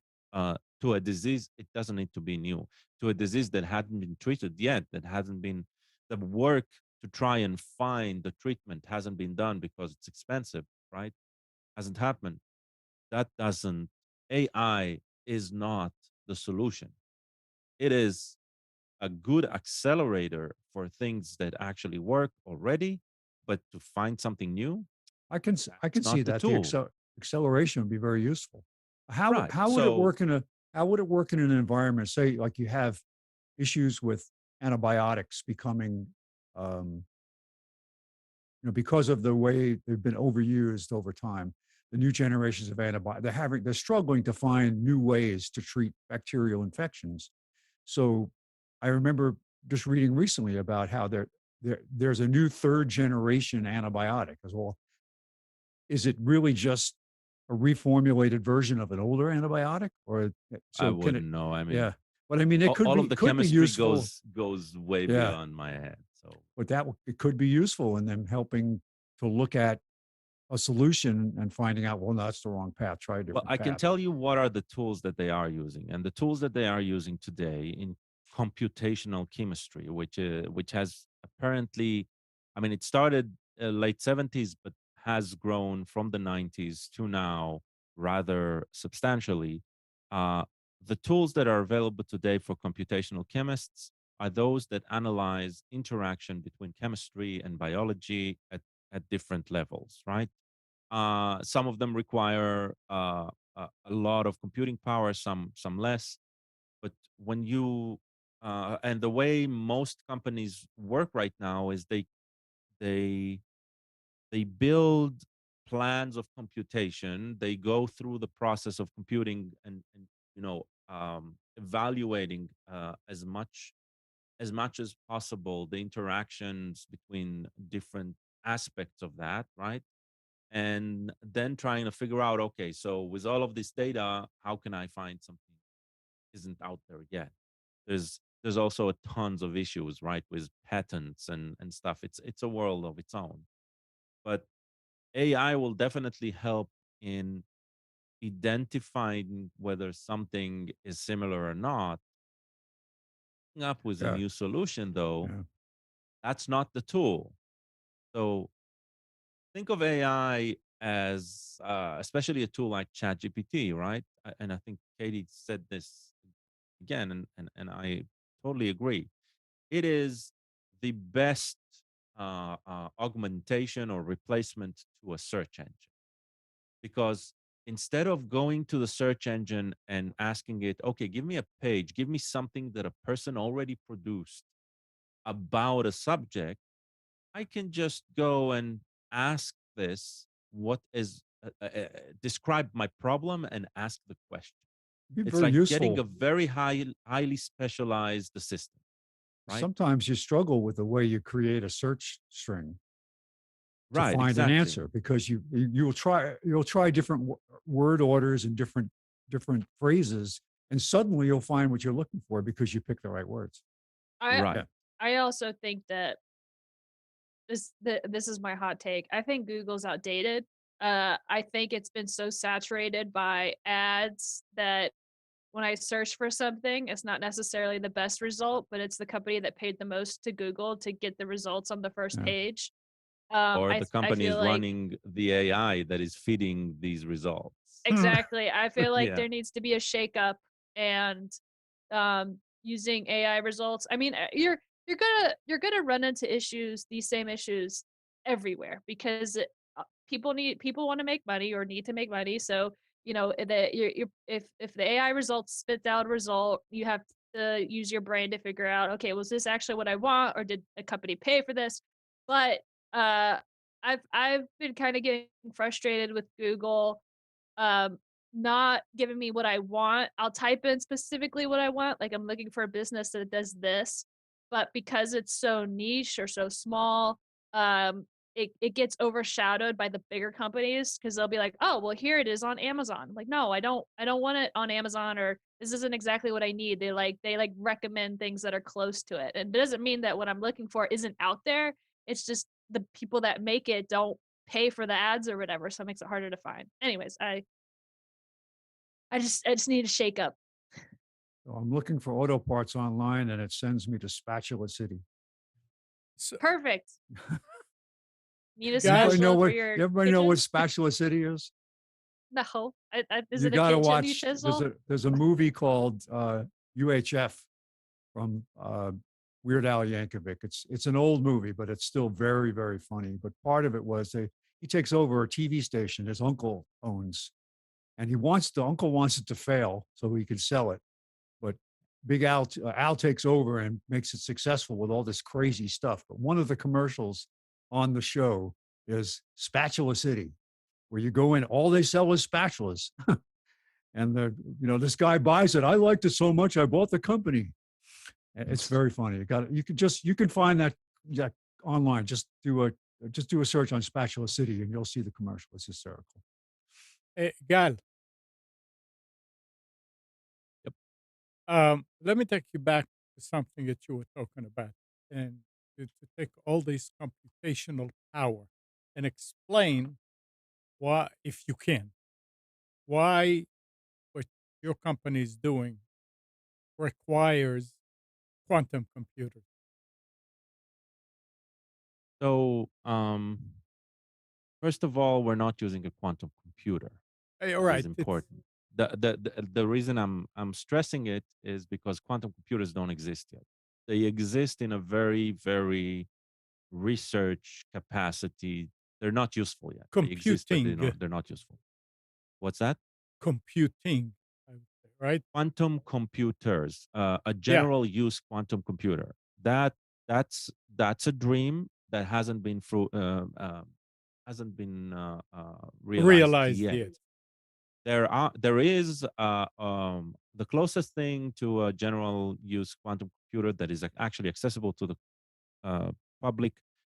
to a disease, it doesn't need to be new. To a disease that hadn't been treated yet, that hasn't been the work to try and find the treatment hasn't been done because it's expensive, right? Hasn't happened. That doesn't, AI is not the solution. It is a good accelerator for things that actually work already, but to find something new, I can that's see not the that the tool. acceleration would be very useful. Right. How would it So work in a how would it work in an environment, say, like you have issues with antibiotics becoming, um, because of the way they've been overused over time, the new generations of antibiotics, they're struggling to find new ways to treat bacterial infections. So I remember just reading recently about how there's a new third generation antibiotic as well. Is it really just a reformulated version of an older antibiotic, or I so can it? wouldn't know. I mean, Yeah, but I mean, it all of the could be chemistry useful. goes way Yeah, beyond my head. So but it could be useful in them helping to look at a solution and finding out, well, no, that's the wrong path. Try a well, different I can path. tell you what are the tools that they are using, and the tools that they are using today in computational chemistry, which has apparently, I mean, it started late 70s, but has grown from the 90s to now rather substantially. Uh, the tools that are available today for computational chemists are those that analyze interaction between chemistry and biology at different levels, right? Some of them require a lot of computing power, some less. But when you and the way most companies work right now is they they build plans of computation. They go through the process of computing and evaluating as much as possible the interactions between different aspects of that, right? And then trying to figure out, okay, so with all of this data, how can I find something that isn't out there yet? There's also a tons of issues, right, with patents and stuff. It's a world of its own. But AI will definitely help in identifying whether something is similar or not. Coming up with a Yeah, new solution, though, yeah. that's not the tool. So think of AI as, especially a tool like ChatGPT, right? And I think Katie said this again, and I totally agree. It is the best augmentation or replacement to a search engine because instead of going to the search engine and asking it, okay, give me a page, give me something that a person already produced about a subject, I can just go and ask this what is describe my problem and ask the question. It'd be It's very like getting a useful. very highly specialized assistant, right? Sometimes you struggle with the way you create a search string to Right, find an exactly. answer because you'll try different word orders and different phrases, and suddenly you'll find what you're looking for because you picked the right words. I Yeah. Right. I also think that this is my hot take. I think Google's outdated I think it's been so saturated by ads that when I search for something, it's not necessarily the best result, but it's the company that paid the most to Google to get the results on the first Yeah. page. Or the I company feel is like running the AI that is feeding these results. exactly. I feel like Yeah. there needs to be a shakeup and using AI results. I mean, you're gonna run into issues, these same issues everywhere because people want to make money or need to make money. So you if the AI result spits out a result, you have to use your brain to figure out, okay, was this actually what I want, or did a company pay for this? But I've been kind of getting frustrated with Google um, not giving me what I want. I'll type in specifically what I want, like I'm looking for a business that does this, but because it's so niche or so small, um, it gets overshadowed by the bigger companies because they'll be like, "Oh, well, here it is on Amazon." Like, no, I don't want it on Amazon, or this isn't exactly what I need. They recommend things that are close to it. And it doesn't mean that what I'm looking for isn't out there. It's just the people that make it don't pay for the ads or whatever, so it makes it harder to find. Anyways, I just need to shake up. So I'm looking for auto parts online and it sends me to Spatula City. So, Perfect. Need a Gal, spatula for your Everybody know what kitchen? Spatula City is? No. Is You it a got to kitchen watch. utensil? There's a movie called UHF from Weird Al Yankovic. It's an old movie, but it's still very, very funny. But part of it was he takes over a TV station his uncle owns, and the uncle wants it to fail so he can sell it. But Big Al takes over and makes it successful with all this crazy stuff. But one of the commercials on the show is Spatula City, where you go in, all they sell is spatulas. And this guy buys it. I liked it so much, I bought the company. It's very funny. You can find that online. Just do a search on Spatula City, and you'll see the commercial. It's hysterical. Gal, Yep. let me take you back to something that you were talking about, and to take all this computational power and explain why, if you can, why what your company is doing requires quantum computers. So, first of all, we're not using a quantum computer. All That is right, important. The reason I'm stressing it is because quantum computers don't exist yet. They exist in a very, very research capacity. They're not useful yet. They exist, but computing, they're not useful. What's that? computing, I would say, right? Quantum computers, a Yeah, general use quantum computer. That's a dream that hasn't been realized realized yet. it. There is the closest thing to a general use quantum computer that is actually accessible to the public.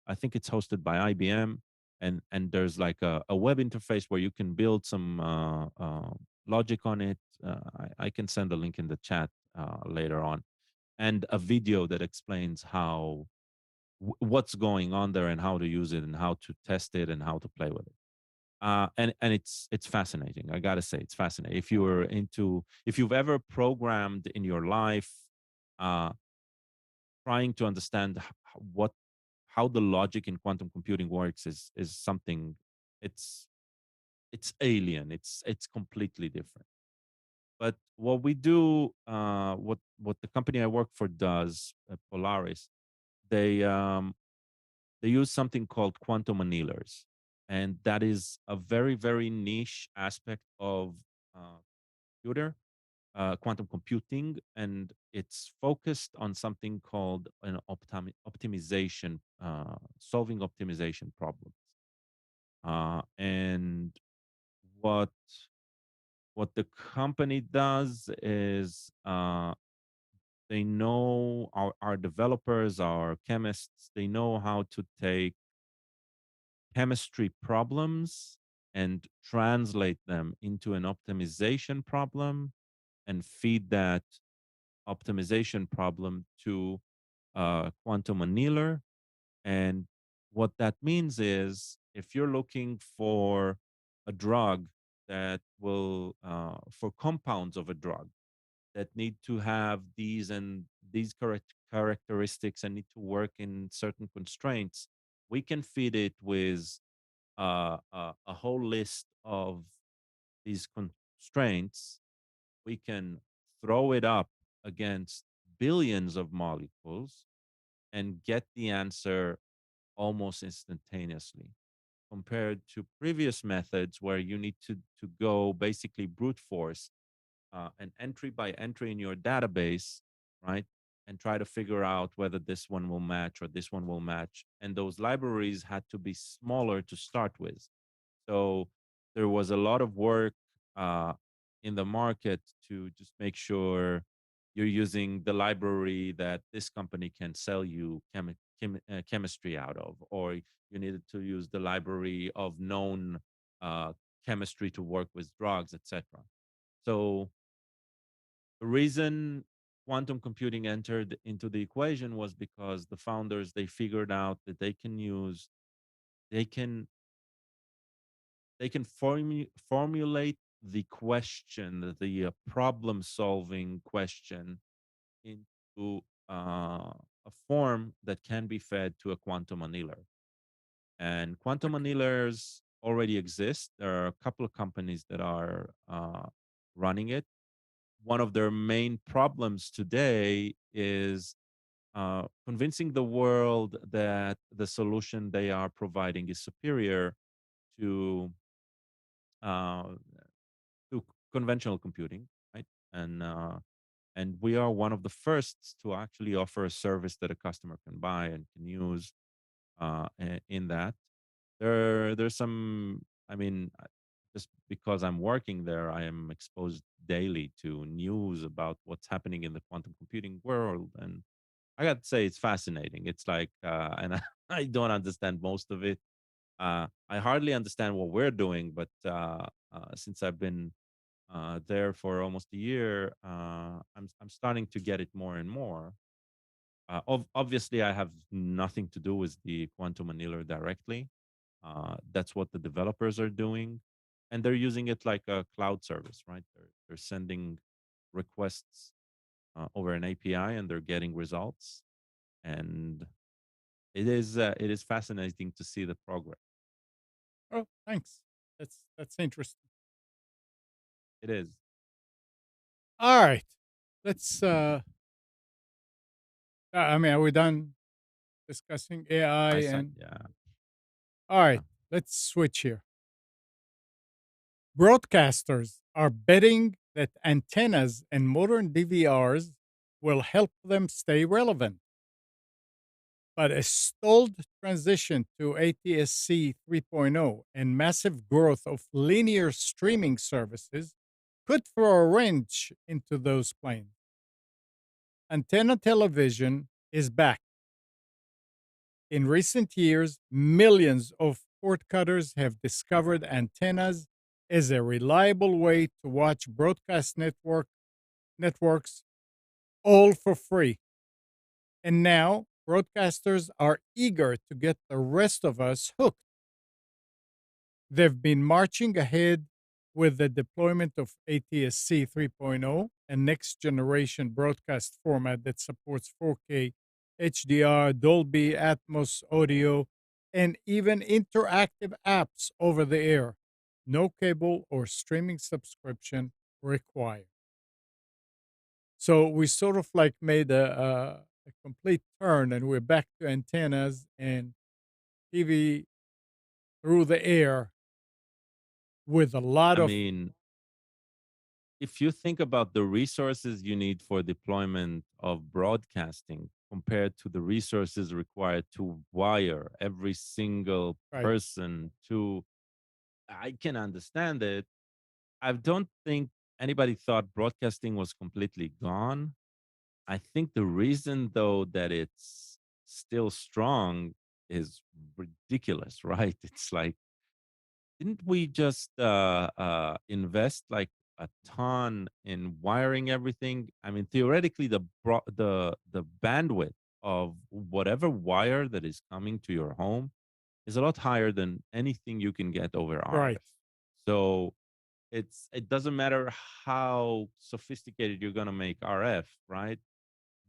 I think it's hosted by IBM, and there's like a web interface where you can build some logic on it. I can send a link in the chat later on, and a video that explains what's going on there and how to use it and how to test it and how to play with it. And it's fascinating. I gotta say, it's fascinating. If you've ever programmed in your life, uh, trying to understand how the logic in quantum computing works is something. It's alien. It's completely different. But what we do, what the company I work for does, Polaris, they they use something called quantum annealers, and that is a very very niche aspect of computer quantum computing, and it's focused on something called an optimization, solving optimization problems. And what what the company does is they know our developers, our chemists, they know how to take chemistry problems and translate them into an optimization problem and feed that optimization problem to a quantum annealer. And what that means is if you're looking for a drug that will for compounds of a drug that need to have these and these characteristics and need to work in certain constraints, we can feed it with a whole list of these constraints. We can throw it up against billions of molecules and get the answer almost instantaneously, compared to previous methods where you need to go basically brute force an entry by entry in your database, right? And try to figure out whether this one will match or this one will match. And those libraries had to be smaller to start with. So there was a lot of work uh, in the market to just make sure you're using the library that this company can sell you chemistry out of, or you needed to use the library of known uh, chemistry to work with drugs, etc. So the reason quantum computing entered into the equation was because the founders, they figured out that they can formulate the question, the problem solving question, into a form that can be fed to a quantum annealer. And quantum annealers already exist. There are a couple of companies that are running it. One of their main problems today is convincing the world that the solution they are providing is superior to uh, conventional computing, right? And we are one of the first to actually offer a service that a customer can buy and can use in that. There's some, I mean, just because I'm working there, I am exposed daily to news about what's happening in the quantum computing world, and I got to say it's fascinating. It's like, and I don't understand most of it. I hardly understand what we're doing, but since I've been there for almost a year, I'm starting to get it more and more. Obviously, I have nothing to do with the quantum annealer directly. That's what the developers are doing, and they're using it like a cloud service, right? They're sending requests over an API, and they're getting results. And it is fascinating to see the progress. Oh, thanks. That's interesting. It is. All right. Let's I mean, are we done discussing AI I said, and yeah. all right, let's switch here. Broadcasters are betting that antennas and modern DVRs will help them stay relevant. But a stalled transition to ATSC 3.0 and massive growth of linear streaming services could throw a wrench into those plans. Antenna television is back. In recent years, millions of cord cutters have discovered antennas as a reliable way to watch broadcast networks all for free. And now broadcasters are eager to get the rest of us hooked. They've been marching ahead with the deployment of ATSC 3.0, a next generation broadcast format that supports 4K, HDR, Dolby Atmos audio, and even interactive apps over the air. No cable or streaming subscription required. So we sort of like made a complete turn and we're back to antennas and TV through the air with a lot I of mean, if you think about the resources you need for deployment of broadcasting compared to the resources required to wire every single right, person to, I can understand it. I don't think anybody thought broadcasting was completely gone. I think the reason, though, that it's still strong is ridiculous, right? It's like, didn't we just invest like a ton in wiring everything? I mean, theoretically, the bandwidth of whatever wire that is coming to your home is a lot higher than anything you can get over right. RF. So it doesn't matter how sophisticated you're gonna make RF, right?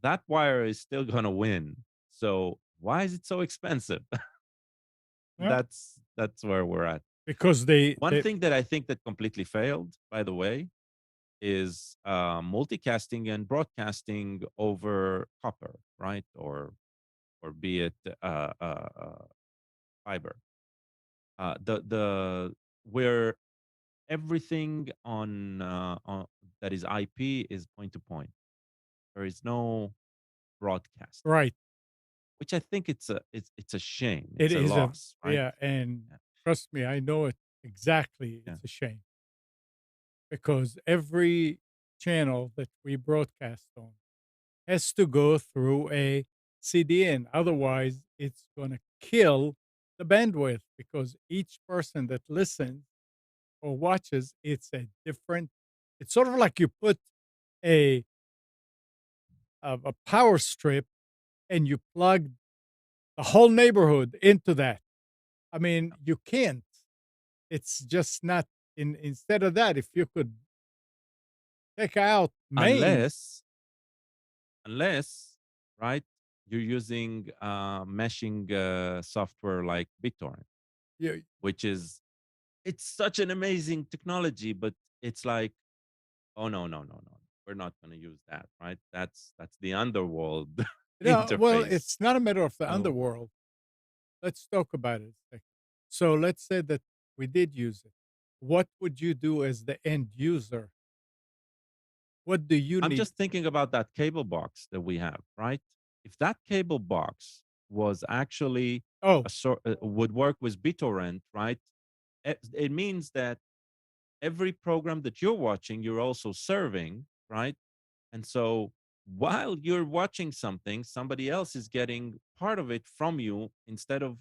That wire is still gonna win. So why is it so expensive? Yeah, That's where we're at. because One thing that I think that completely failed, by the way, is multicasting and broadcasting over copper, right? Or be it fiber. The Where everything on that is IP is point to point. There is no broadcasting, right. which I think it's a shame. It It's a is a loss, right? yeah, and Yeah. trust me, I know it exactly. Yeah. It's a shame because every channel that we broadcast on has to go through a CDN. Otherwise, it's going to kill the bandwidth because each person that listens or watches, it's a different. It's sort of like you put a a power strip and you plug the whole neighborhood into that. I mean, you can't. It's just not instead of that, if you could take out mains, Unless unless right you're using meshing software like BitTorrent, you which is it's such an amazing technology, but it's like, oh no, we're not going to use that, right? That's the underworld know, well, interface. it's not a matter of the So underworld. Let's talk about it a second. So let's say that we did use it. What would you do as the end user? What do you I'm need? just thinking about that cable box that we have, right? If that cable box was actually Oh, would work with BitTorrent, right? It means that every program that you're watching, you're also serving, right? And so while you're watching something, somebody else is getting part of it from you instead of,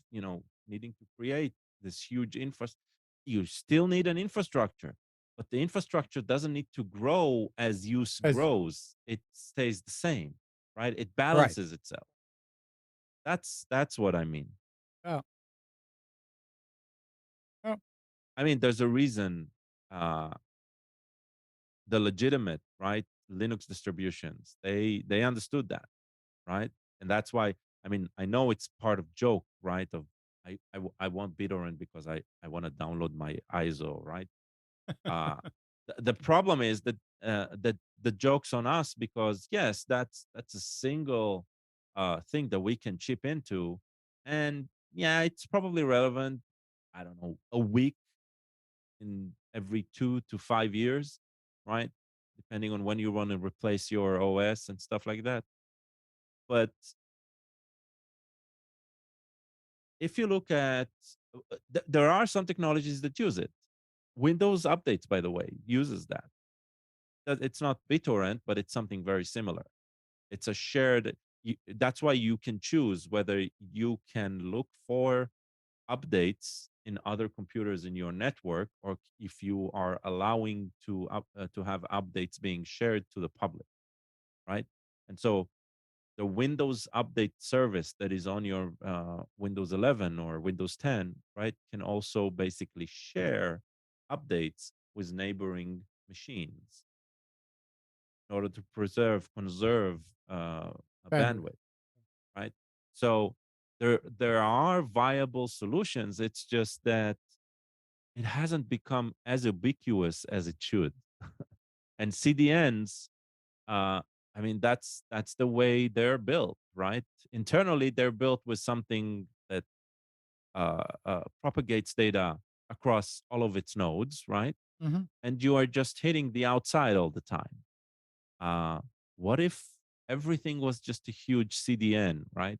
needing to create this huge infrastructure. You still need an infrastructure, but the infrastructure doesn't need to grow as use as grows. It stays the same, right? It right. balances itself. That's what I mean. Oh, oh, I mean, there's a reason uh the legitimate, right, Linux distributions, they understood that, right? And that's why, I mean, I know it's part of joke, right? Of I want BitTorrent because I want to download my ISO, right? Uh, the problem is that the joke's on us because yes, that's a single thing that we can chip into, and yeah, it's probably relevant. I don't know, a week in every 2 to 5 years, right? Depending on when you want to replace your OS and stuff like that. But if you look at, there are some technologies that use it. Windows updates, by the way, uses that. It's not BitTorrent, but it's something very similar. It's a shared. That's why you can choose whether you can look for updates in other computers in your network, or if you are allowing to have updates being shared to the public, right? And so the Windows update service that is on your Windows 11 or Windows 10, right, can also basically share updates with neighboring machines in order to conserve a bandwidth. bandwidth, right? So there are viable solutions. It's just that it hasn't become as ubiquitous as it should. And CDNs, uh, I mean, that's the way they're built, right? Internally, they're built with something that propagates data across all of its nodes, right? Mhm. And you are just hitting the outside all the time. Uh, what if everything was just a huge CDN, right?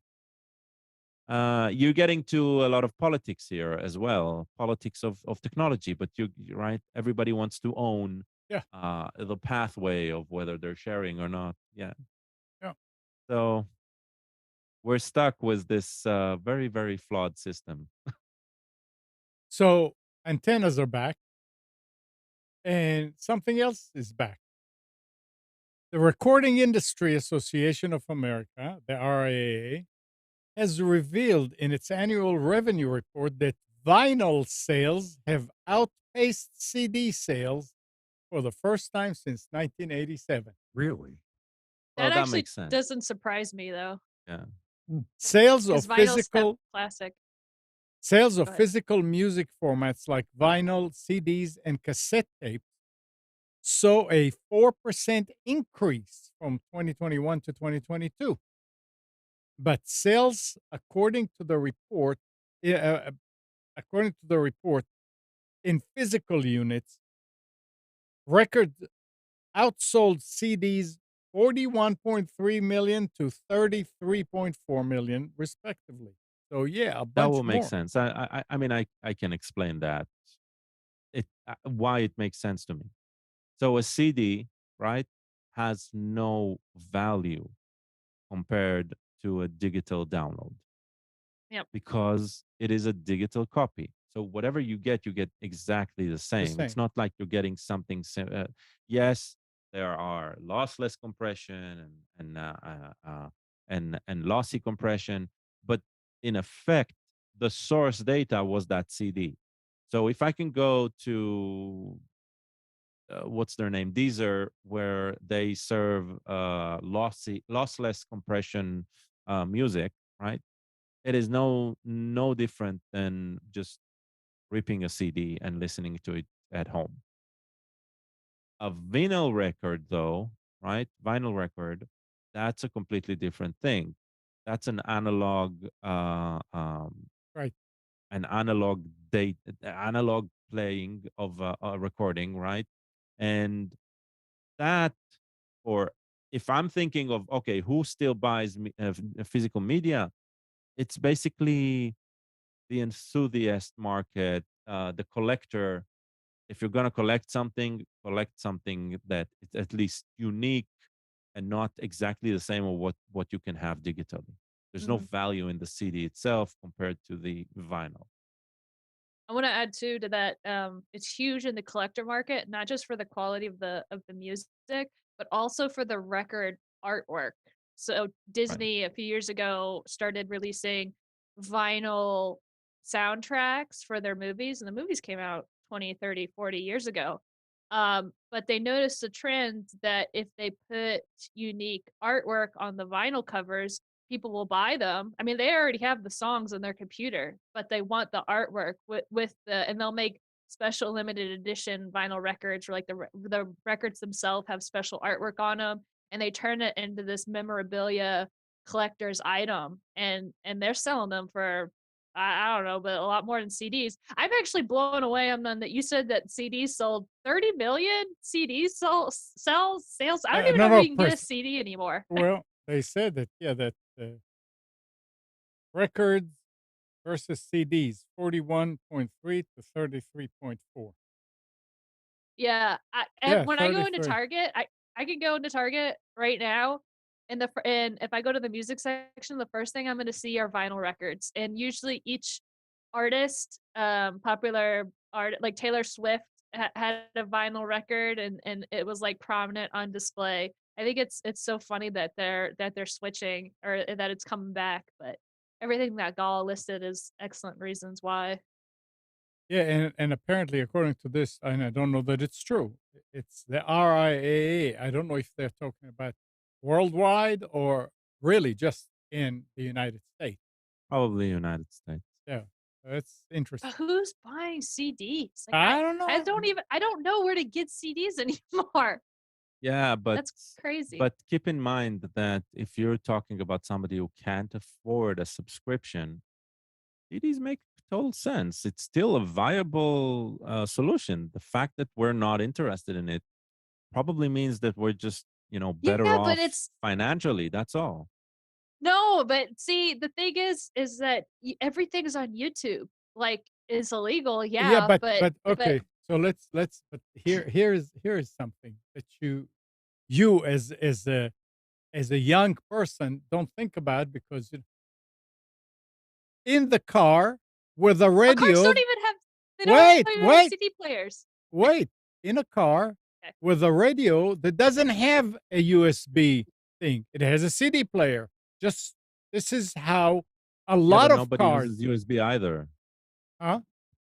You're getting to a lot of politics here as well, politics of technology. But you're right, everybody wants to own Yeah, the pathway of whether they're sharing or not. Yeah, yeah. so we're stuck with this very very flawed system. So antennas are back, and something else is back. The Recording Industry Association of America, the RIAA, has revealed in its annual revenue report that vinyl sales have outpaced CD sales for the first time since 1987. Really? Well, That that actually makes sense. doesn't surprise me though, Yeah. Sales of because vinyl's that physical classic. Sales of Go ahead. physical music formats like vinyl, CDs, and cassette tapes saw a 4% increase from 2021 to 2022. But sales, according to the report, uh, uh, according to the report, in physical units, record outsold CDs 41.3 million to 33.4 million, respectively. So yeah, a That bunch will make more. sense. I mean, I can explain that. Why it makes sense to me. So a CD, right, has no value compared to a digital download Yep. because it is a digital copy. So whatever you get exactly the same. It's same. not like you're getting something. Yes, there are lossless compression and lossy compression, but in effect, the source data was that CD. So if I can go to what's their name, Deezer, where they serve lossless compression music, right? It is no different than just ripping a CD and listening to it at home. A vinyl record, though, right? Vinyl record, that's a completely different thing. That's an analog, Right. an analog date, analog playing of a recording, right? And that, or if I'm thinking of, okay, who still buys physical media, it's basically the enthusiast market, the collector. If you're going to collect something that is at least unique and not exactly the same of what you can have digitally. There's no Mhm. value in the CD itself compared to the vinyl. I want to add too to that. It's huge in the collector market, not just for the quality of the music, but also for the record artwork. So Right. Disney a few years ago started releasing vinyl soundtracks for their movies, and the movies came out 20, 30, 40 years ago. But they noticed a trend that if they put unique artwork on the vinyl covers, people will buy them. I mean, they already have the songs on their computer, but they want the artwork with the, and they'll make special limited edition vinyl records, or like the records themselves have special artwork on them, and they turn it into this memorabilia collector's item, and they're selling them for I don't know, but a lot more than CDs. I'm actually blown away on that you said that CDs sold 30 million CDs sales. I don't even No, know where no, you can get a CD anymore. well, they said that, yeah, that records versus CDs, 41.3 to 33.4. Yeah, and Yeah, when I go into 33. Target, I can go into Target right now, and if I go to the music section, the first thing I'm gonna see are vinyl records, and usually each artist, popular art like Taylor Swift had a vinyl record, and it was like prominent on display. I think it's so funny that they're switching, or that it's coming back, but everything that Gala listed is excellent reasons why. Yeah, and apparently, according to this, and I don't know that it's true, it's the RIAA. I don't know if they're talking about worldwide or really just in the United States. Probably United States. Yeah, that's But interesting. who's buying CDs? Like I don't know. I don't know where to get CDs anymore. Yeah, That's crazy. but keep in mind that if you're talking about somebody who can't afford a subscription, CDs make total sense. It's still a viable solution. The fact that we're not interested in it probably means that we're just, better Yeah, but off it's financially. That's all. no, but see, the thing is that everything's on YouTube. Like, it's illegal, Yeah, yeah, but but okay. So let's. But here is something that you as a young person don't think about because in the car with a cars radio. don't even have they don't Wait, even have wait, CD players. wait. In a car Okay. with a radio that doesn't have a USB thing. It has a CD player. Just this is how a Yeah, lot but of nobody cars. uses USB either. Huh?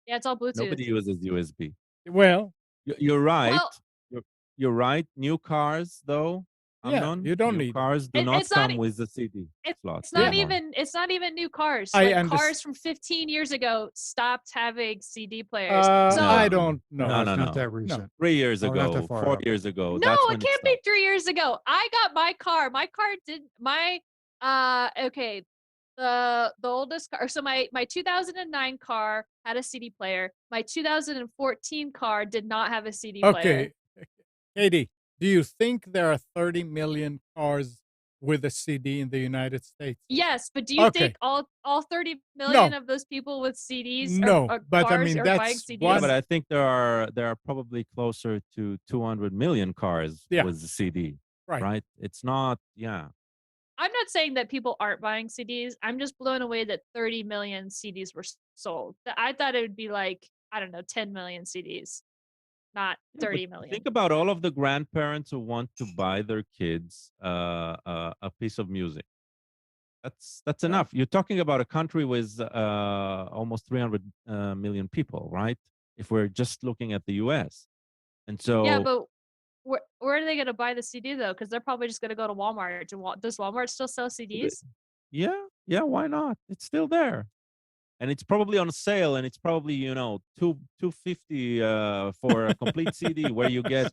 Yeah, it's all Bluetooth. Nobody uses USB. Well, You're right. Well, You're you're right. New cars, though, yeah, Amnon, you don't new need them. cars do not it's not. come with the CD slot It's not Yeah. anymore. even. It's not even new cars. I Like understand. cars from 15 years ago stopped having CD players. So I No. don't No, know. it's No, not no. that recent. 3 years Oh, not that ago, far 4 out. years ago, no, that's it when it can't be stopped. 3 years ago. I got my car. My car did my okay. The oldest car. So my 2009 car had a CD player. My 2014 car did not have a CD player. Okay, Katie, do you think there are 30 million cars with a CD in the United States? Yes, but do you Okay. think all 30 million No. of those people with CDs No, or but I cars mean, are buying that's CDs? Yeah, one. but I think there are probably closer to 200 million cars Yeah. with the CD, Right. right? It's not, yeah. I'm not saying that people aren't buying CDs. I'm just blown away that 30 million CDs were sold. I thought it would be like, I don't know, 10 million CDs, not Yeah, but 30 million. think about all of the grandparents who want to buy their kids a piece of music. That's Yeah. enough. You're talking about a country with almost 300 million people, right? If we're just looking at the U.S. And so Yeah, but where are they going to buy the CD though? Because they're probably just going to go to Walmart. Does Walmart still sell CDs? yeah, why not? It's still there. And it's probably on sale, and it's probably, $250 for a complete CD where you get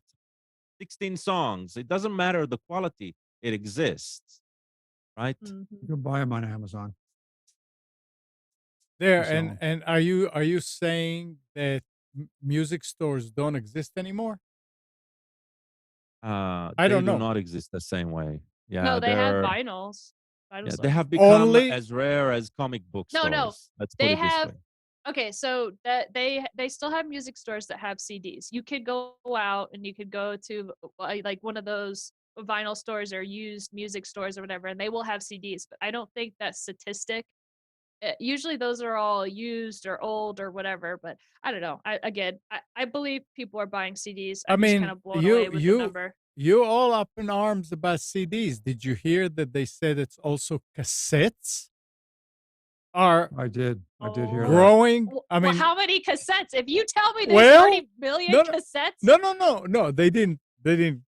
16 songs. It doesn't matter the quality, it exists, right? Mhm. You can buy them on Amazon. There, You sell and 'em. and are you saying that music stores don't exist anymore? I They don't do know. not exist the same way. Yeah, No, they have they're vinyls. Vinyls they are- have become Only as rare as comic book No, no. stores. Let's put They it this have way. okay, so that they still have music stores that have CDs. You could go out and you could go to like one of those vinyl stores or used music stores or whatever, and they will have CDs. But I don't think that statistic. Usually those are all used or old or whatever. But I don't know. I believe people are buying CDs. I I'm just kind mean, of blown away with the number. you all up in arms about CDs. Did you hear that they said it's also cassettes are I did hear that. growing? Well, I mean, how many cassettes? If you tell me there's well, 30 million no, cassettes, no, they didn't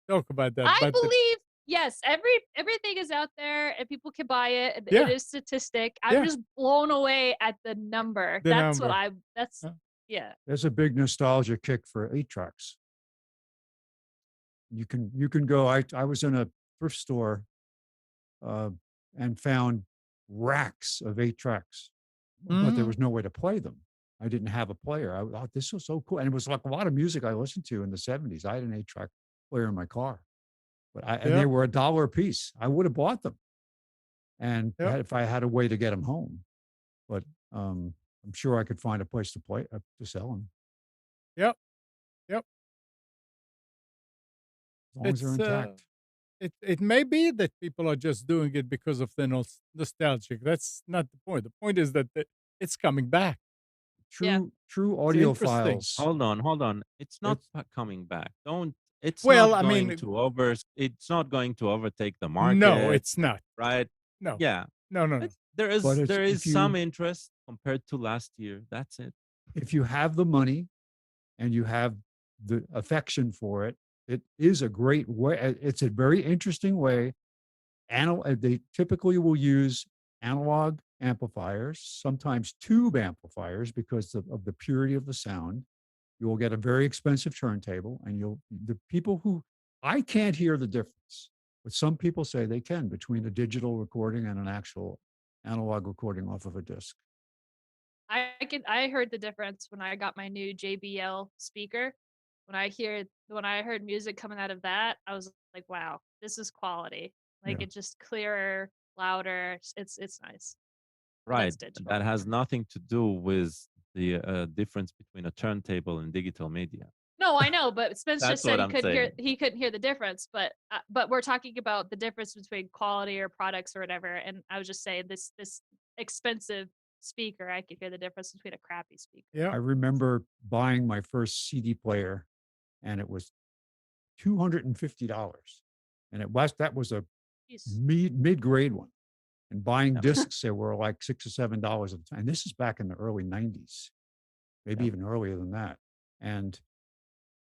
talk about that. I But believe yes, everything is out there and people can buy it. Yeah. It is statistic. I'm Yeah. just blown away at the number. The That's number. what that's Huh. yeah. There's a big nostalgia kick for 8 tracks. You can go. I was in a thrift store and found racks of 8 tracks, but there Mhm. was no way to play them. I didn't have a player. I thought this was so cool, and it was like a lot of music I listened to in the '70s. I had an 8 track player in my car, and they Yep. were $1 a piece. I would have bought them, and Yep. if I had a way to get them home, but I'm sure I could find a place to play to sell them Yep. as long as they're intact. It may be that people are just doing it because of the nostalgic. That's not the point. The point is that it's coming back. Yeah. True It's interesting. audiophiles. Hold on. It's not It's- coming back. Don't. It's Well, not I going mean- to over. It's not going to overtake the market. No, it's not. right. No. Yeah, No. but there is But there is if you- some interest compared to last year. That's it. If you have the money and you have the affection for it, it is a great way. It's a very interesting way. They typically will use analog amplifiers, sometimes tube amplifiers, because of the purity of the sound. You will get a very expensive turntable, and the people who I can't hear the difference, but some people say they can between a digital recording and an actual analog recording off of a disc. I heard the difference when I got my new JBL speaker. When I heard music coming out of that, I was like, wow, this is quality. Like Yeah. it's just clearer, louder. It's nice. But Right. that's digital. That has nothing to do with the difference between a turntable and digital media. No, I know, but Spence That's just said what he I'm couldn't hear saying. he couldn't hear the difference. But we're talking about the difference between quality or products or whatever. And I was just saying this expensive speaker, I could hear the difference between a crappy speaker. Yeah. I remember buying my first CD player, and it was $250, and that was a Jeez. mid-grade one. And buying Yeah. discs, they were like $6 or $7 at the time. And this is back in the early '90s. maybe even earlier than that. And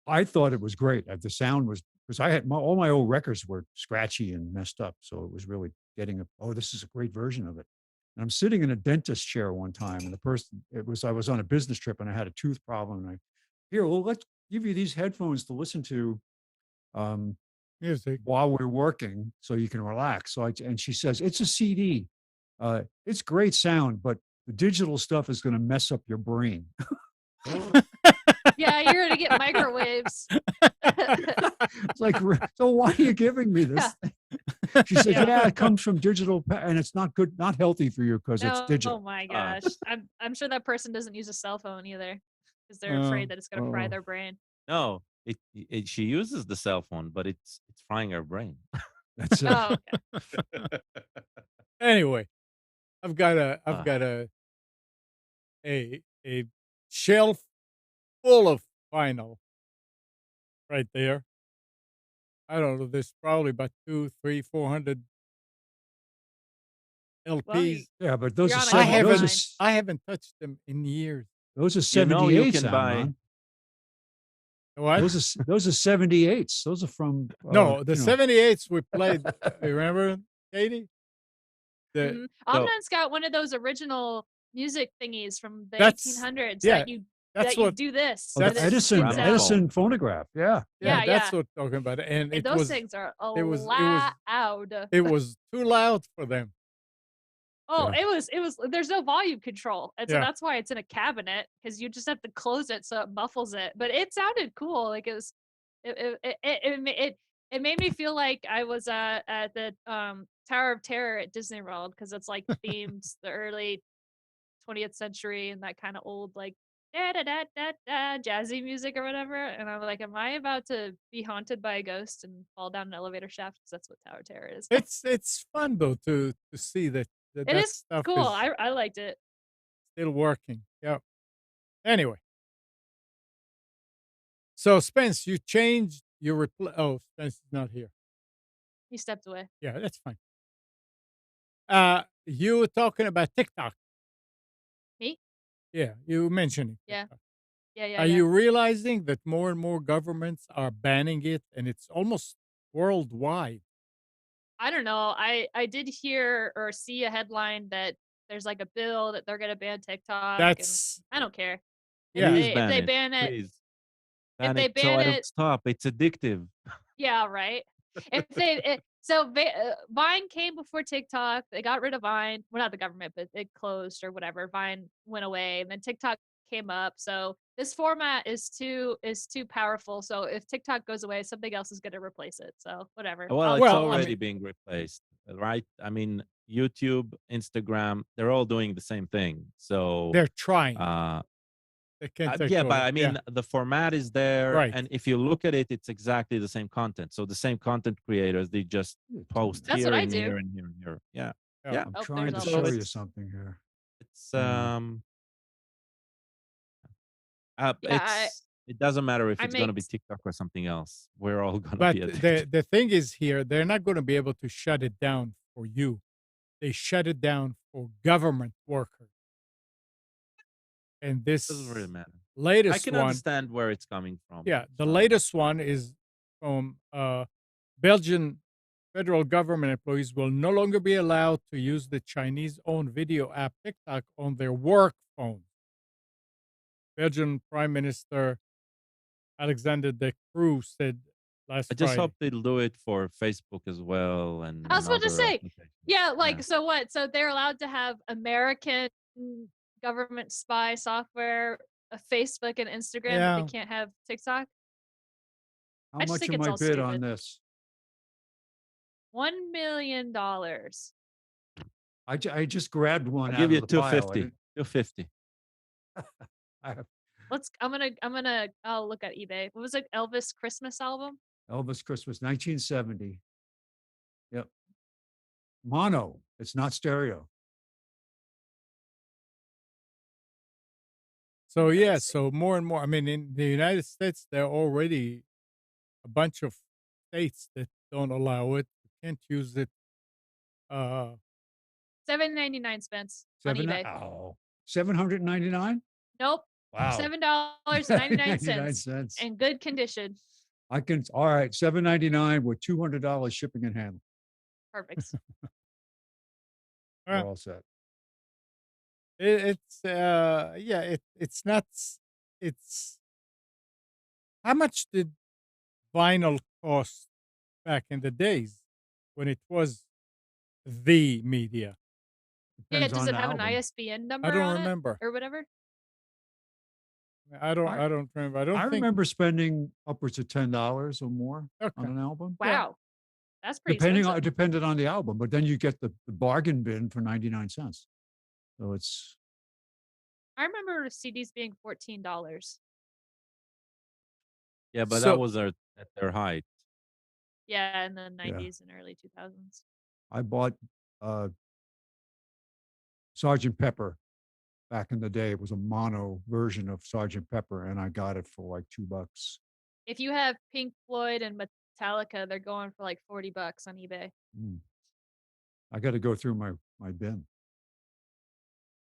I thought it was great. The sound was, because I had all my old records were scratchy and messed up. So it was really getting oh, this is a great version of it. And I'm sitting in a dentist chair one time, and I was on a business trip and I had a tooth problem. And well, let's give you these headphones to listen to Music. while we're working so you can relax. And she says, it's a CD. It's great sound, but the digital stuff is going to mess up your brain. Yeah, you're gonna get microwaves. It's like, so why are you giving me this? She said, yeah, it comes from digital and it's not good, not healthy for you because it's digital. Oh my gosh. I'm sure that person doesn't use a cell phone either because they're afraid that it's gonna fry their brain. No, she uses the cell phone, but it's frying her brain. That's it. Oh, okay. Anyway, I've got a shelf full of vinyl right there. I don't know. There's probably about 200, 300, 400 LPs. Well, Yeah, but those you're are on a seven, gold those mine. are I haven't touched them in years. those are You know, you 78s, can buy. Amnon. What? Those are 78s. Those are from No, the you know. 78s we played. Remember, Katie? Mhm. Amnon's got one of those original music thingies from the That's- 1800s yeah, that you That's you what. do this. Oh, and the it Edison spits out. Edison phonograph. Yeah. Yeah, Yeah, that's yeah. what I'm talking about. And it those was things are it was loud. it was too loud for them. Oh, Yeah. it was there's no volume control. And so Yeah. that's why it's in a cabinet because you just have to close it so it muffles it. But it sounded cool. Like it was it made me feel like I was at the Tower of Terror at Disney World because it's like themed the early 20th century and that kind of old like da da da da da jazzy music or whatever. And I'm like, am I about to be haunted by a ghost and fall down an elevator shaft? Because that's what Tower of Terror is. It's fun though to see that It that is stuff cool. is I liked it. still working. Yeah. Anyway, so Spence, you changed your Oh, Spence is not here. He stepped away. Yeah, that's fine. You were talking about TikTok. Me? Yeah, you mentioned it. Yeah. TikTok. Yeah. Are you realizing that more and more governments are banning it, and it's almost worldwide? I don't know. I did hear or see a headline that there's like a bill that they're gonna ban TikTok. That's and I don't care. Yeah. Please If ban they it. ban it, Please if ban they it so ban I don't it, stop. It's addictive. yeah, right. If Vine came before TikTok, they got rid of Vine. Well, not the government, but it closed or whatever. Vine went away, and then TikTok came up. So this format is too powerful. So if TikTok goes away, something else is going to replace it. So whatever. Well, it's Well, I already mean- being replaced, right? I mean, YouTube, Instagram, they're all doing the same thing. So they're trying. They can't take yeah, over. but I mean, the format is there, Right. and if you look at it, it's exactly the same content. So the same content creators, they just post That's here what I and do. here and here and here. Yeah, yeah. I'm Oh, trying there's to all show this. you something here. It's Yeah, it doesn't matter if I it's going to be make- TikTok or something else. We're all going to But be addicted. the thing is here, they're not going to be able to shut it down for you. They shut it down for government workers. And this Doesn't really matter. latest I can one, understand where it's coming from. yeah, the So- latest one is from Belgian federal government employees will no longer be allowed to use the Chinese-owned video app TikTok on their work phone. Belgian Prime Minister Alexander De Croo said last I just Friday. hope they'll do it for Facebook as well. And I was about to other say, applications. yeah, like so what? So they're allowed to have American government spy software, Facebook and Instagram, Yeah. but they can't have TikTok. How I just much think am it's I all bid on stupid. this? $1 million. I just grabbed one I'll out give of you the pile. I 250. didn't- 250. I have I'll look at eBay. What was it? Elvis Christmas album? Elvis Christmas, 1970. Yep. Mono. It's not stereo. So yeah, Let's see. so more and more. I mean, in the United States, there are already a bunch of states that don't allow it. You can't use it. $7.99 Spence on Seven, eBay. oh, 799? Nope. Wow. $7.99 $7.99. in good condition. All right, $7.99 with $200 shipping and handling. Perfect. We're Uh, all set. it's it's not. It's how much did vinyl cost back in the days when it was the media? Yeah, Depends does on it the have an album. ISBN I number don't on it remember. or whatever? I don't. I I don't remember. I don't I think. remember spending upwards of $10 or more on Okay. an album. Yeah. Wow. That's pretty Depending on expensive. it depended on the album, but then you get the bargain bin for 99 cents. So it's I remember CDs being $14. Yeah, but that So was at their height. Yeah, in the yeah. 90s and early 2000s. I bought uh Sergeant Pepper back in the day. It was a mono version of Sergeant Pepper, and I got it for like $2. If you have Pink Floyd and Metallica, they're going for like $40 on eBay. Mm. I got to go through my bin.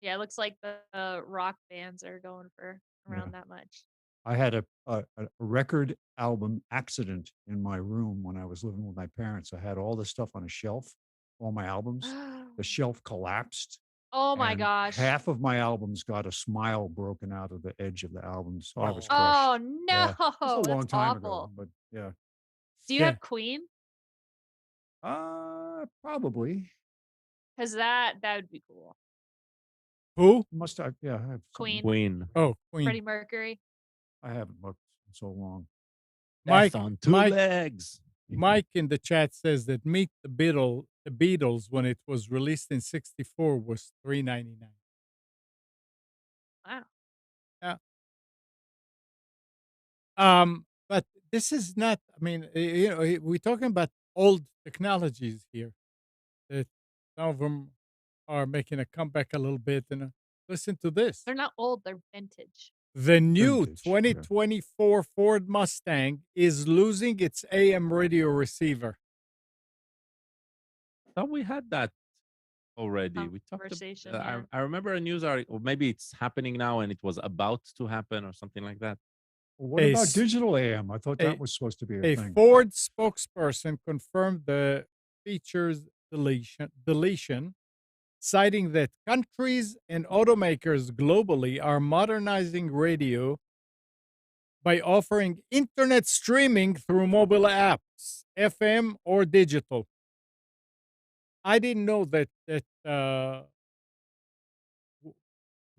Yeah, it looks like the rock bands are going for Yeah. around that much. I had a record album accident in my room when I was living with my parents. I had all this stuff on a shelf, all my albums. The shelf collapsed. Oh my and gosh. half of my albums got a smile broken out of the edge of the album. So I was Oh. crushed. Oh no, Yeah. It was a long that's time awful. ago, but yeah. Do you Yeah. have Queen? Probably. Because that would be cool. Who? Must I? Yeah, I have Queen. Queen. Oh, Queen. Freddie Mercury. I haven't looked in so long. Mike. Death on two Mike. legs. Mike in the chat says that Meet the Beatles when it was released in '64 was $3.99. Wow. Yeah. But this is not. I mean, we're talking about old technologies here. That some of them are making a comeback a little bit. And listen to this: They're not old, they're vintage. the new Vintage, yeah. 2024 Ford Mustang is losing its AM radio receiver. Thought we had that already. We talked. Conversation, yeah. I remember a news article. Maybe it's happening now, and it was about to happen, or something like that. Well, what A about s- digital AM? I thought a- that was supposed to be a A thing. Ford spokesperson confirmed the feature's deletion, citing that countries and automakers globally are modernizing radio by offering internet streaming through mobile apps, FM or digital. I didn't know that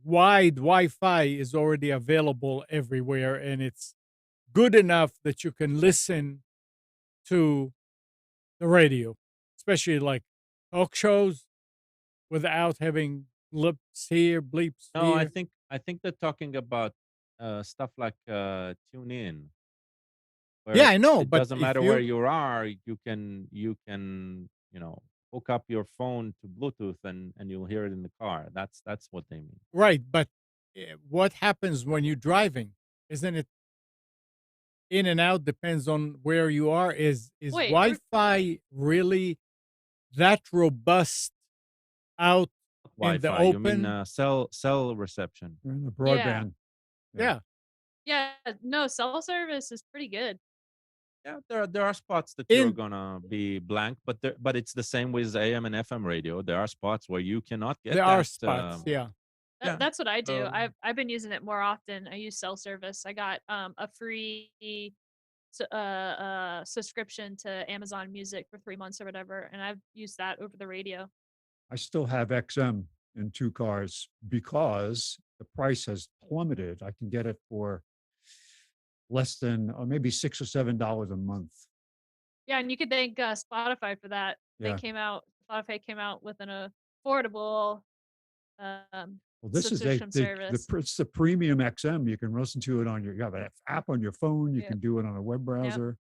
wide Wi-Fi is already available everywhere, and it's good enough that you can listen to the radio, especially like talk shows, without having blips here, bleeps No, here. I think they're talking about stuff like tune in. Yeah, Where I know, it but doesn't if matter where you you are, you can hook up your phone to Bluetooth and you'll hear it in the car. That's what they mean. right, but what happens when you're driving? Isn't it in and out? Depends on where you are. Is Wait, Wi-Fi really that robust out in the Wi-Fi. You mean open? cell reception? They're in the Yeah. broadband. Yeah. Yeah, no, cell service is pretty good. Yeah, there are spots that you're In gonna be blank, but it's the same with AM and FM radio. There are spots where you cannot get there that. are spots, yeah. Yeah. That's what I do. So- I've been using it more often. I use cell service. I got a free subscription to Amazon Music for 3 months or whatever, and I've used that over the radio. I still have XM in 2 cars because the price has plummeted. I can get it for less than or maybe $6 or $7 a month. Yeah, and you could thank Spotify for that. Yeah. Spotify came out with an affordable um, Well, this is subscription service. it's the premium XM. You can listen to it on you have an app on your phone. You Yep. can do it on a web browser,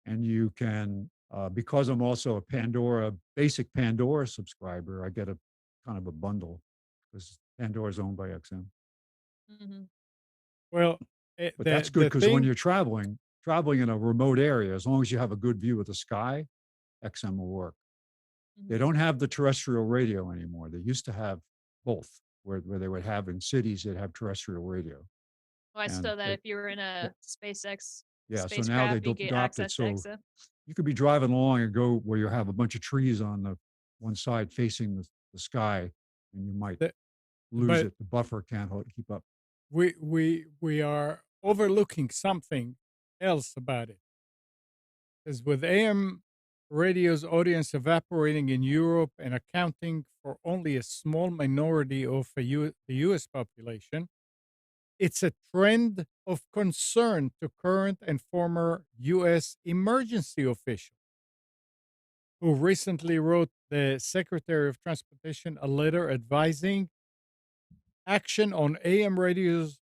and you can because I'm also a basic Pandora subscriber. I get a kind of a bundle because Pandora is owned by XM. Mhm. Well, But that's good because when you're traveling in a remote area, as long as you have a good view of the sky, XM will work. They Mhm. don't have the terrestrial radio anymore. They used to have both, where they would have in cities, they'd have terrestrial radio. Oh, I saw And that they, if you were in they- a SpaceX yeah, so now they spacecraft, you get adopt it. access to So exit. you could be driving along and go where you have a bunch of trees on the one side facing the sky, and you might The- lose but it. The buffer can't keep up. we are overlooking something else about it. Is with AM radio's audience evaporating in Europe and accounting for only a small minority of the US population, it's a trend of concern to current and former US emergency officials who recently wrote the Secretary of Transportation a letter advising action on AM radio's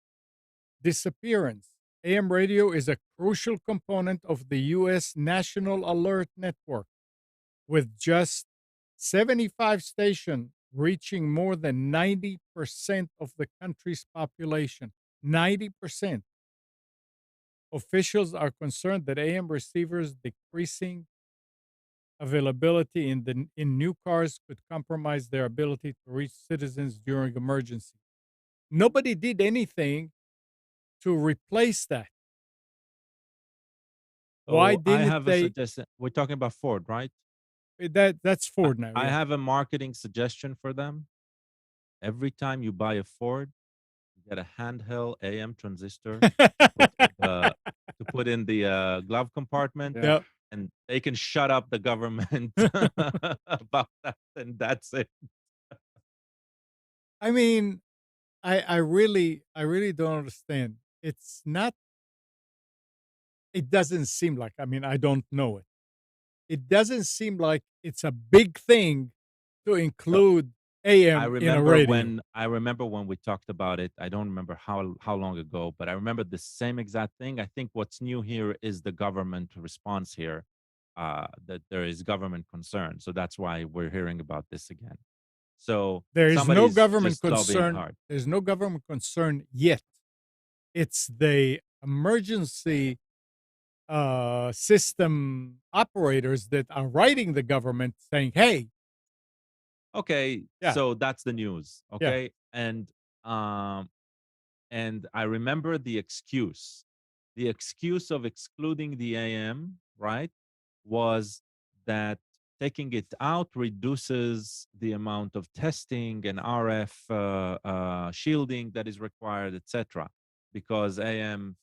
disappearance. AM radio is a crucial component of the US National Alert Network, with just 75 stations reaching more than 90% of the country's population. 90%. Officials are concerned that AM receivers decreasing availability in new cars could compromise their ability to reach citizens during emergency. Nobody did anything to replace that. Why So I didn't have a they? suggestion. We're talking about Ford, right? That's I Ford now. I Yeah. have a marketing suggestion for them. Every time you buy a Ford, you get a handheld AM transistor put in the, to put in the glove compartment, Yeah. Yeah. and they can shut up the government about that, and that's it. I mean, I really don't understand. It's not. It doesn't seem like. I mean, I don't know it. It doesn't seem like it's a big thing to So include AM in a radio. I remember when we talked about it. I don't remember how long ago, but I remember the same exact thing. I think what's new here is the government response here. That there is government concern, so that's why we're hearing about this again. So There is no somebody's government just lobbying concern. hard. There's no government concern yet. It's the emergency system operators that are writing the government saying, "Hey, Okay, yeah, so that's the news. yeah, Okay, um, and I remember the excuse. The excuse of excluding the AM, right, was that taking it out reduces the amount of testing and RF shielding that is required, etc. Because AM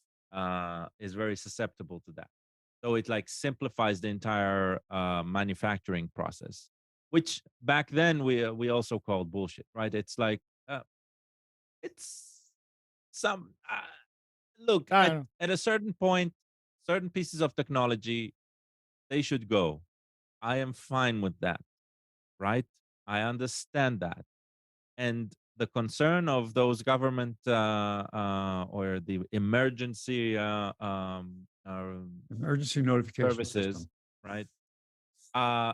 is very susceptible to that. So it like simplifies the entire manufacturing process, which back then we also called bullshit, right? It's like it's some look I don't know." at a certain point, certain pieces of technology they should go. I am fine with that, right? I understand that, and the concern of those government or the emergency Emergency notification services, system. right? Uh,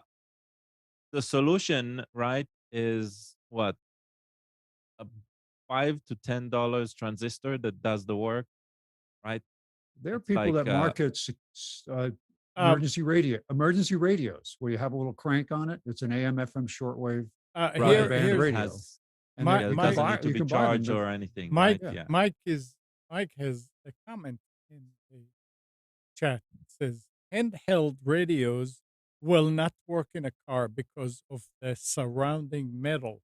the solution, right, is what, a $5 to $10 transistor that does the work, right? There are It's people like that market Um, emergency radios, where you have a little crank on it. It's an AM FM shortwave right, band and it radio, has, and my yeah, it you can my doesn't buy need to be you can buy them. charged or anything, Mike right? Yeah. Yeah. Mike has a comment in the chat. It says handheld radios will not work in a car because of the surrounding metal,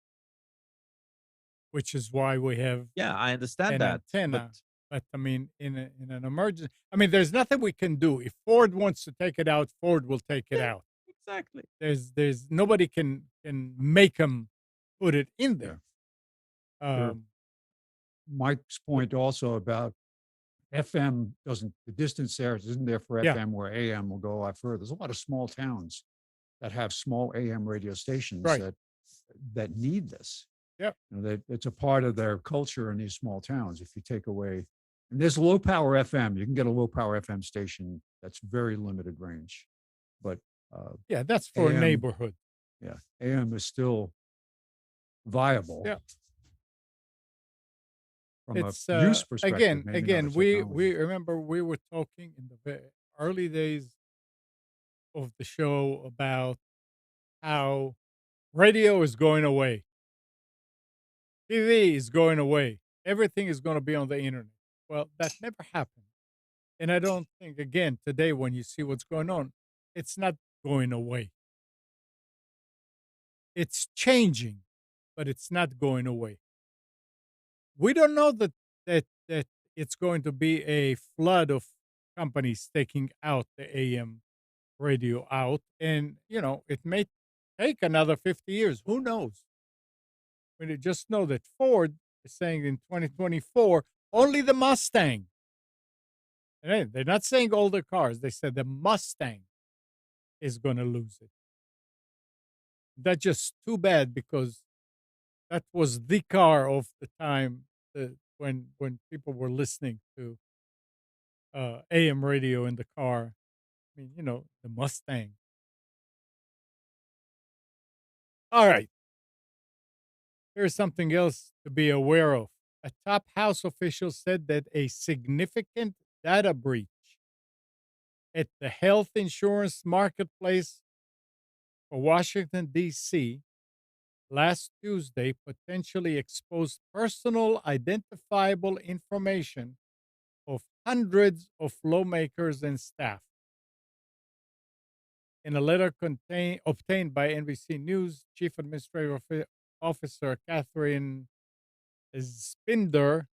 which is why we have Yeah, I understand an that, but antenna. But I mean, in an emergency, I mean, there's nothing we can do. If Ford wants to take it out, Ford will take it yeah, out. exactly. There's nobody can make them put it in Yeah. there. There, Mike's point also about FM doesn't, the distance there isn't there for Yeah, FM, where AM will go a lot further. There's a lot of small towns that have small AM radio stations right. that need this. Yeah, You know, it's a part of their culture in these small towns. If you take away, and there's low power FM, you can get a low power FM station that's very limited range, but yeah. That's for a AM, neighborhood. yeah, AM is still viable Yeah. from a It's use perspective. Maybe not a again, technology. we remember we were talking in the early days of the show about how radio is going away, TV is going away, everything is going to be on the internet. Well, that never happened. And I don't think, again, today, when you see what's going on, it's not going away. It's changing, but it's not going away. We don't know that it's going to be a flood of companies taking out the AM radio out, and it may take another 50 years. Who knows? We just know that Ford is saying in 2024 only the Mustang. And they're not saying older cars. They said the Mustang is going to lose it. That's just too bad because that was the car of the time when people were listening to AM radio in the car. I mean, the Mustang. All right. Here's something else to be aware of. A top House official said that a significant data breach at the health insurance marketplace for Washington, D.C. last Tuesday potentially exposed personal identifiable information of hundreds of lawmakers and staff. In a letter obtained by NBC News, Chief Administrative Officer Catherine Spinder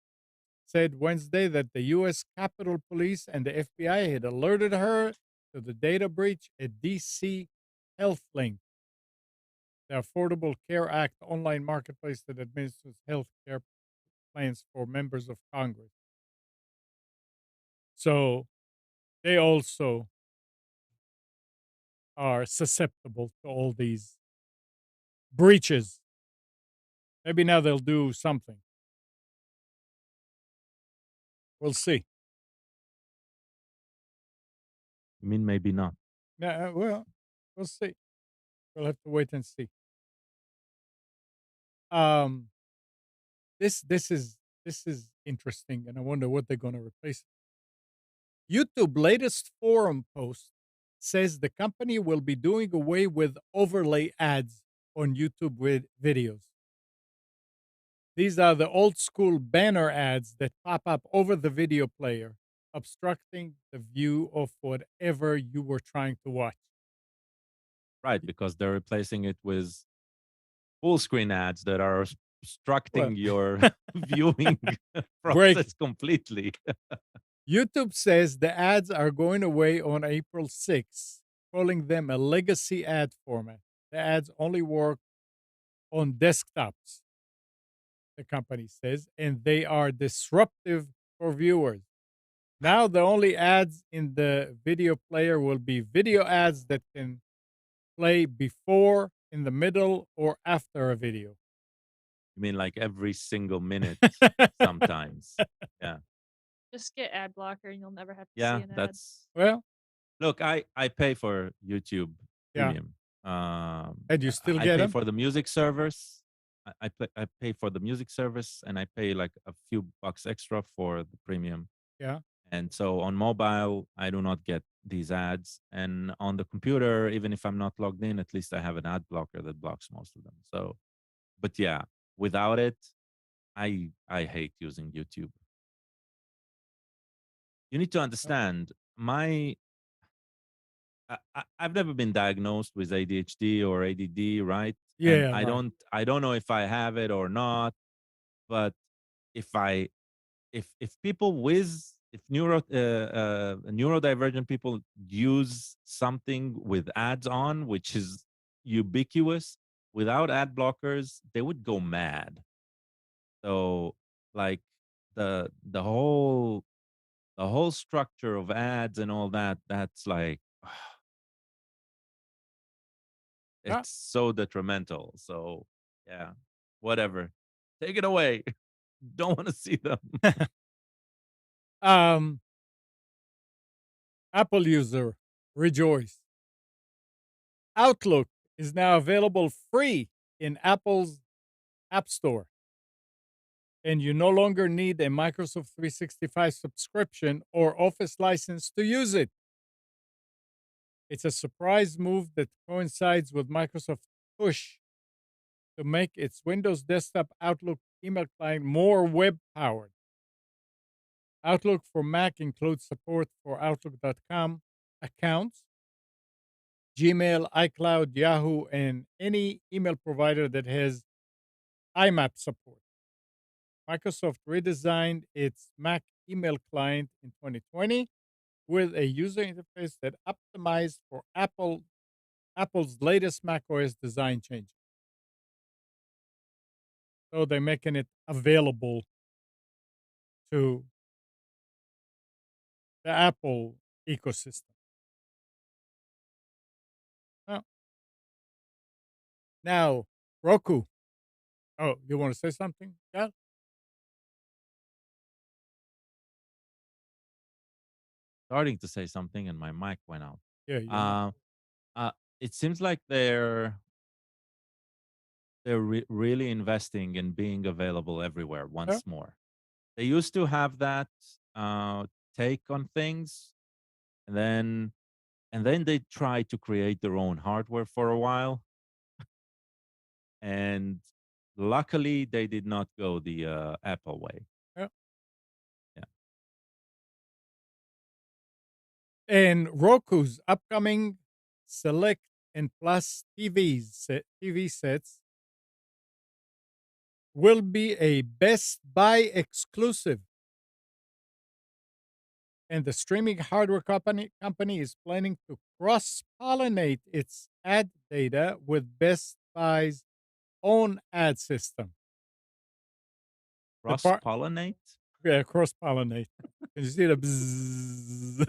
said Wednesday that the U.S. Capitol Police and the FBI had alerted her to the data breach at DC HealthLink, the Affordable Care Act online marketplace that administers health care plans for members of Congress. So they also are susceptible to all these breaches. Maybe now they'll do something. We'll see. I mean, maybe not. Yeah, well, we'll see. We'll have to wait and see. Um, this is interesting, and I wonder what they're going to replace it. YouTube latest forum post says the company will be doing away with overlay ads on YouTube videos. These are the old school banner ads that pop up over the video player, obstructing the view of whatever you were trying to watch. Right, because they're replacing it with full screen ads that are obstructing Well, your viewing Break. process completely. YouTube says the ads are going away on April 6th, calling them a legacy ad format. The ads only work on desktops, the company says, and they are disruptive for viewers. Now, the only ads in the video player will be video ads that can play before, in the middle, or after a video. I mean, like every single minute sometimes. Yeah. Just get ad blocker and you'll never have to Yeah, see an ad. that's Well, look, I pay for YouTube Yeah. Premium. and you still I get pay them? for the music service. I pay for the music service, and I pay like a few bucks extra for the premium. Yeah. And so on mobile, I do not get these ads. And on the computer, even if I'm not logged in, at least I have an ad blocker that blocks most of them. So, but yeah, without it, I hate using YouTube. You need to understand I've never been diagnosed with ADHD or ADD, right? And Yeah, right. I don't know if I have it or not, but if I if people with if neurodivergent people use something with ads on, which is ubiquitous, without ad blockers, they would go mad. So like the whole structure of ads and all that, that's like Yeah. it's so detrimental. So yeah, whatever. Take it away. Don't want to see them. Um, Apple user rejoice. Outlook is now available free in Apple's App Store, and you no longer need a Microsoft 365 subscription or Office license to use it. It's a surprise move that coincides with Microsoft's push to make its Windows desktop Outlook email client more web powered. Outlook for Mac includes support for Outlook.com accounts, Gmail, iCloud, Yahoo, and any email provider that has IMAP support. Microsoft redesigned its Mac email client in 2020 with a user interface that optimized for Apple's latest macOS design changes. So they're making it available to the Apple ecosystem. Oh, now, Roku. Oh, you want to say something? Yeah, Starting to say something, and my mic went out. yeah, you're not. Uh, it seems like they're really investing in being available everywhere Yeah, once more. They used to have that uh, take on things, and then they tried to create their own hardware for a while, and luckily they did not go the Apple way. yeah. Yeah. And Roku's upcoming Select and Plus TV sets will be a Best Buy exclusive. And the streaming hardware company is planning to cross pollinate its ad data with Best Buy's own ad system. The Cross part, pollinate. yeah, cross pollinate. Can you see the bzzz?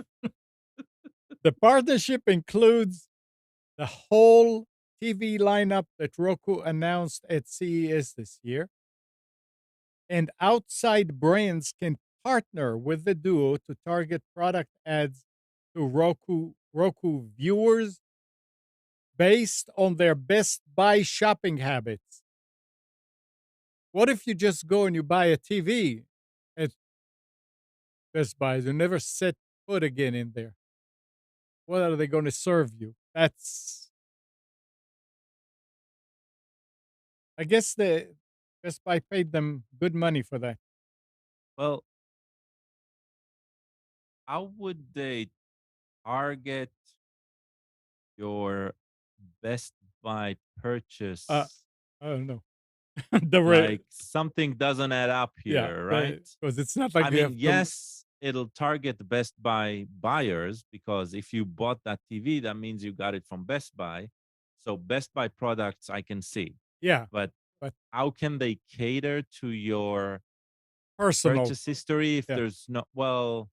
The partnership includes the whole TV lineup that Roku announced at CES this year, and outside brands can partner with the duo to target product ads to Roku viewers based on their Best Buy shopping habits. What if you just go and you buy a TV at Best Buy? You never set foot again in there. What are they going to serve you? I guess the Best Buy paid them good money for that. Well, how would they target your Best Buy Uh, purchase? I don't know. the re- Like something doesn't add up yeah, here, right? because it's not like I you mean, have to. yes, it'll target the Best Buy buyers because if you bought that TV, that means you got it from Best Buy. So Best Buy products I can see, Yeah, but but how can they cater to your personal. purchase history if Yeah, there's no, well,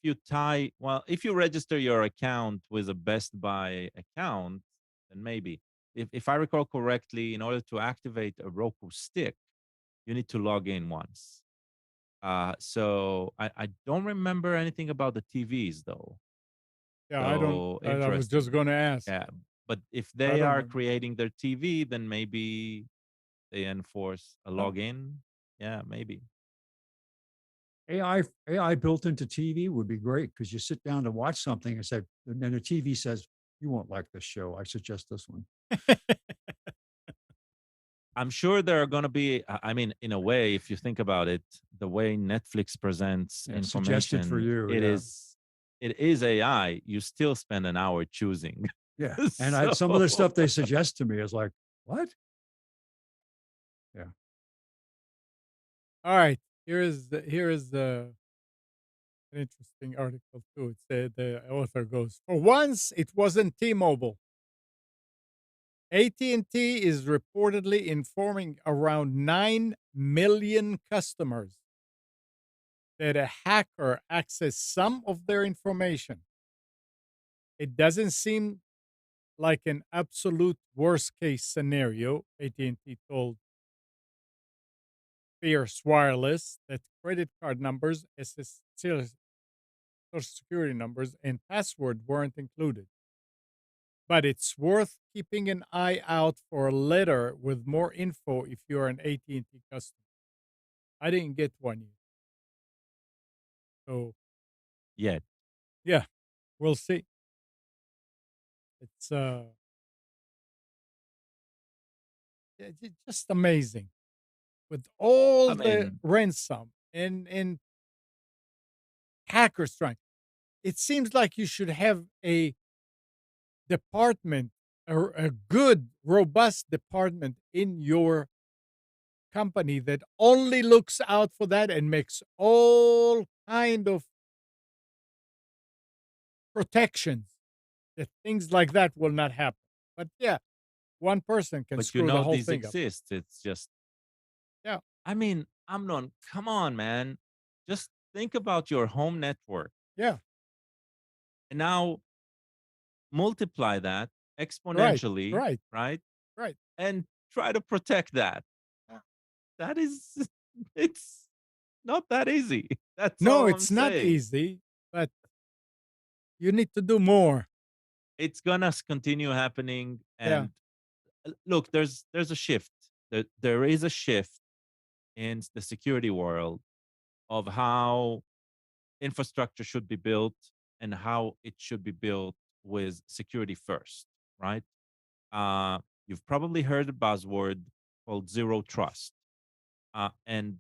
if you register your account with a Best Buy account, then maybe. If I recall correctly, in order to activate a Roku stick, you need to log in once. So I don't remember anything about the TVs though. yeah. I don't. So I was just interesting. going to ask. Yeah. But if I they don't are know. creating their TV, then maybe they enforce a Oh, login. Yeah, maybe. AI built into TV would be great because you sit down to watch something and then the TV says, "You won't like this show. I suggest this one." I'm sure there are going to be, I mean, in a way, if you think about it, the way Netflix presents Yeah, suggested for information, you. it Yeah. is it is AI. You still spend an hour choosing. Yeah. And So some of the stuff they suggest to me is like, what? Yeah. All right. Here is an interesting article too. It said the author goes, for once, it wasn't T-Mobile. AT&T is reportedly informing around 9 million customers that a hacker accessed some of their information. It doesn't seem like an absolute worst case scenario, AT&T told Fierce Wireless that credit card numbers, Social security numbers, and password weren't included. But it's worth keeping an eye out for a letter with more info if you're an AT&T customer. I didn't get one yet. So, yeah, yeah, we'll see. It's just amazing with I all the mean, ransom and hackers trying. It seems like you should have a department, a good, robust department in your company that only looks out for that and makes all kind of protections that things like that will not happen. But yeah, one person can But you screw the know whole these thing up. exist. It's just, Yeah, I mean, Amnon, come on, man. Just think about your home network. yeah, And now multiply that right, exponentially, right, right? right. And try to protect that. Yeah. That is, it's not that easy. That's No, all I'm it's not saying. easy, but you need to do more. It's gonna continue happening. Yeah, And look, there's a shift. There is a shift in the security world of how infrastructure should be built and how it should be built with security first, right? Uh, you've probably heard a buzzword called zero trust, and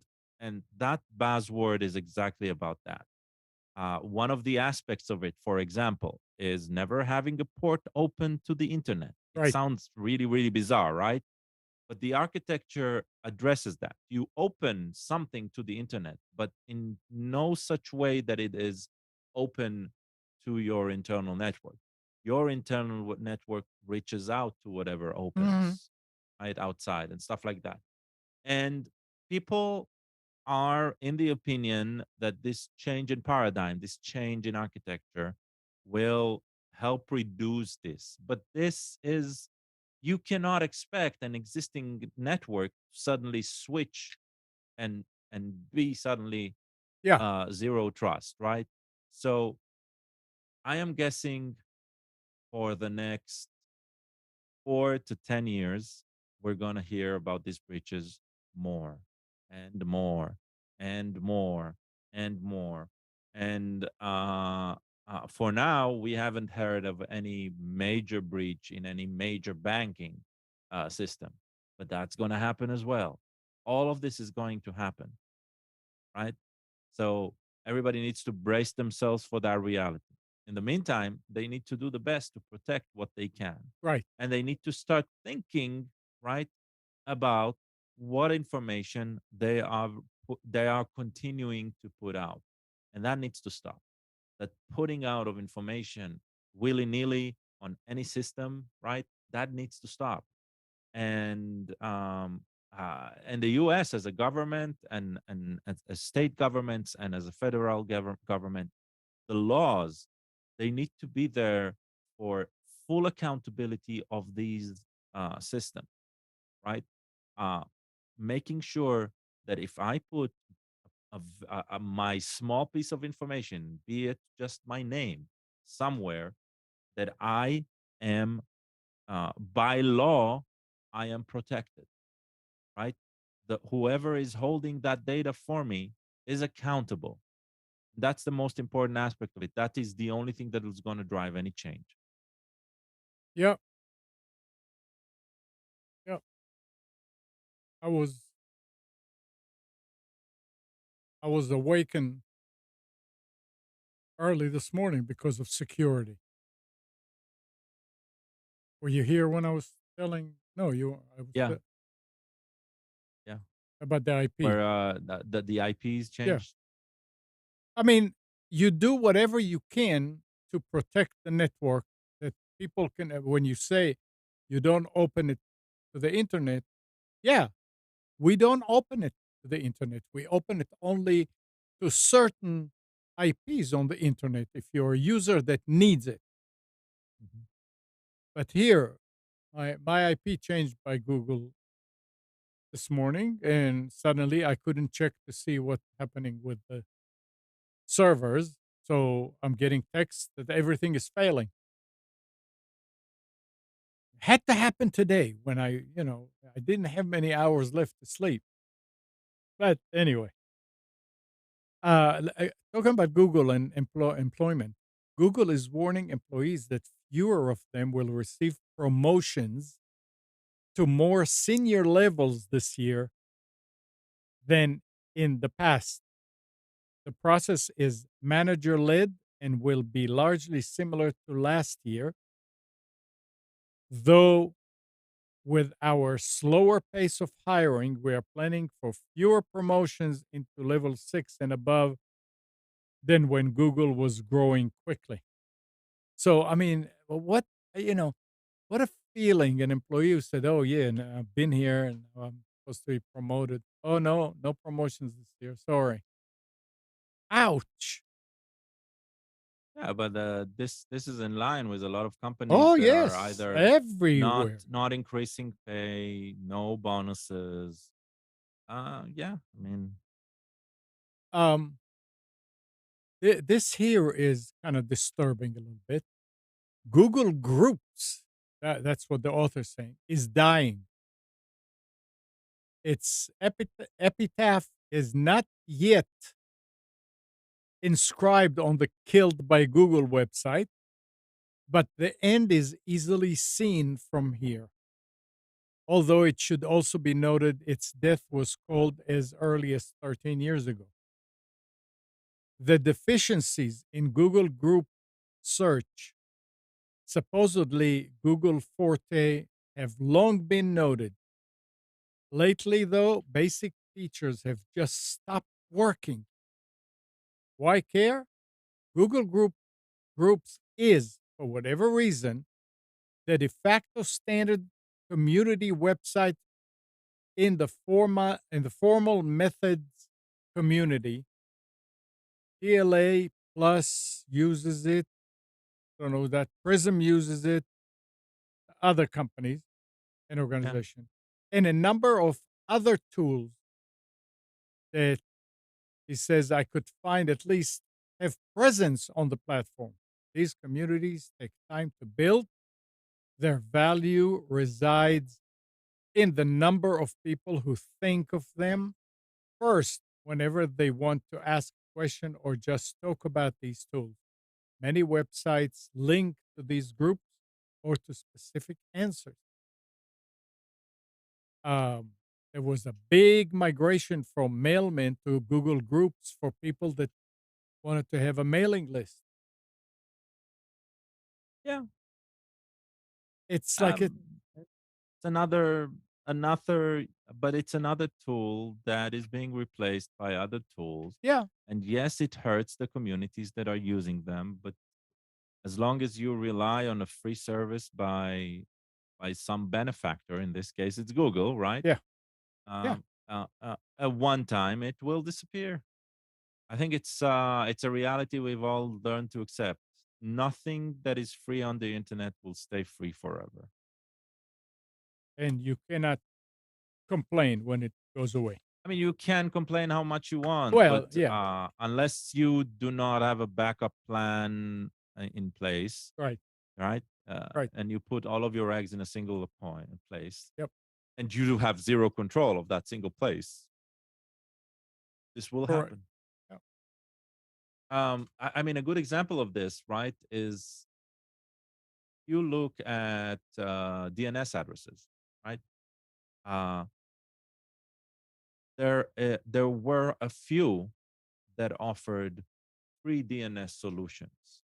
that buzzword is exactly about that. One of the aspects of it, for example, is never having a port open to the internet. It right. sounds really, really bizarre, right? But the architecture addresses that. You open something to the internet, but in no such way that it is open to your internal network. Your internal network reaches out to whatever Mhm. opens right outside and stuff like that. And people are in the opinion that this change in paradigm, this change in architecture will help reduce this. But this is, you cannot expect an existing network to suddenly switch and be suddenly Yeah, zero trust, right? So I am guessing for the next 4 to 10 years, we're going to hear about these breaches more and more and more and more. And for now, we haven't heard of any major breach in any major banking system, but that's going to happen as well. All of this is going to happen, right? So everybody needs to brace themselves for that reality. In the meantime, they need to do the best to protect what they can. right. And they need to start thinking, right, about what information they are continuing to put out. And that needs to stop. That putting out of information willy-nilly on any system, right? That needs to stop. And the U.S. as a government and as state governments and as a federal government, the laws, they need to be there for full accountability of these systems, right? Uh, Making sure that if I put my small piece of information, be it just my name, somewhere, that I am by law, I am protected, right? Whoever is holding that data for me is accountable. That's the most important aspect of it. That is the only thing that is going to drive any change. Yep, yep. I was I was awakened early this morning because of security. Were you here when I was telling? No, you. I was Yeah, yeah. about the IP. Where the IPs Yeah, changed. I mean, you do whatever you can to protect the network that people can. When you say you don't open it to the internet, yeah, we don't open it to the internet. We open it only to certain IPs on the internet if you're a user that needs it. Mhm. But here, my IP changed by Google this morning, and suddenly I couldn't check to see what's happening with the servers. So I'm getting texts that everything is failing. Had to happen today when I didn't have many hours left to sleep. But anyway, talking about Google and employment, Google is warning employees that fewer of them will receive promotions to more senior levels this year than in the past. The process is manager led and will be largely similar to last year, though with our slower pace of hiring, we are planning for fewer promotions into level 6 and above than when Google was growing quickly. So, I mean, what, you know, what a feeling an employee who said, "Oh, yeah, and I've been here and I'm supposed to be promoted. Oh, no, no promotions this year. Sorry." Ouch. Yeah, but this is in line with a lot of companies Oh, that are yes, either everywhere. not increasing pay, no bonuses. Yeah, I mean, Um, this here is kind of disturbing a little bit. Google Groups, that's what the author's saying, is dying. Its epitaph is not yet inscribed on the killed by Google website, but the end is easily seen from here. Although it should also be noted its death was called as early as 13 years ago. The deficiencies in Google Group search, supposedly Google Forte, have long been noted. Lately, though, basic features have just stopped working. Why care? Google Groups is, for whatever reason, the de facto standard community website in the formal methods community. PLA Plus uses it. Don't know that Prism uses it. Other companies and yeah, organizations, and a number of other tools that he says I could find at least have presence on the platform. These communities take time to build. Their value resides in the number of people who think of them first whenever they want to ask a question or just talk about these tools. Many websites link to these groups or to specific answers. Um, there was a big migration from Mailman to Google Groups for people that wanted to have a mailing list. yeah. It's like it, Um, it's another, but it's another tool that is being replaced by other tools. yeah, And yes, it hurts the communities that are using them, but as long as you rely on a free service by some benefactor, in this case it's Google, right? yeah, yeah. Um, at one time it will disappear. I think it's a reality we've all learned to accept. Nothing that is free on the internet will stay free forever. And you cannot complain when it goes away. I mean, you can complain how much you want, but Well, yeah, unless you do not have a backup plan in place, right, right? right. And you put all of your eggs in a single place, Yep, and you do have zero control of that single place, this will correct. happen. Yeah. I mean, a good example of this, right, is you look at DNS addresses, right? Uh, there were a few that offered free DNS solutions.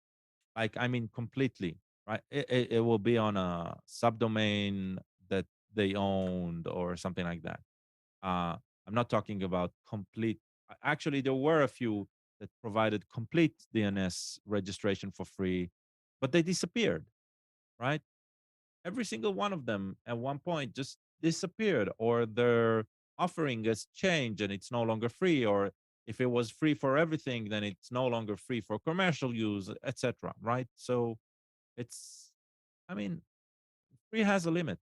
Like, I mean, completely, right? It will be on a subdomain that they owned or something like that. I'm not talking about complete. Actually, there were a few that provided complete DNS registration for free, but they disappeared, right? Every single one of them at one point just disappeared, or their offering has changed and it's no longer free, or if it was free for everything, then it's no longer free for commercial use, etc. Right? So it's, I mean, free has a limit.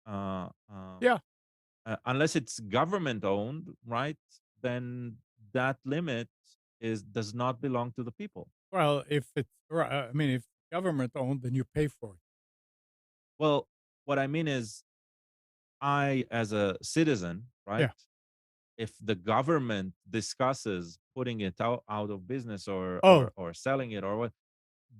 Uh, uh, Yeah. unless it's government owned, right? Then that limit is does not belong to the people. Well, if it's, I mean, if government owned, then you pay for it. Well, what I mean is, I, as a citizen, right? Yeah. If the government discusses putting it out of business or Oh, or selling it or what,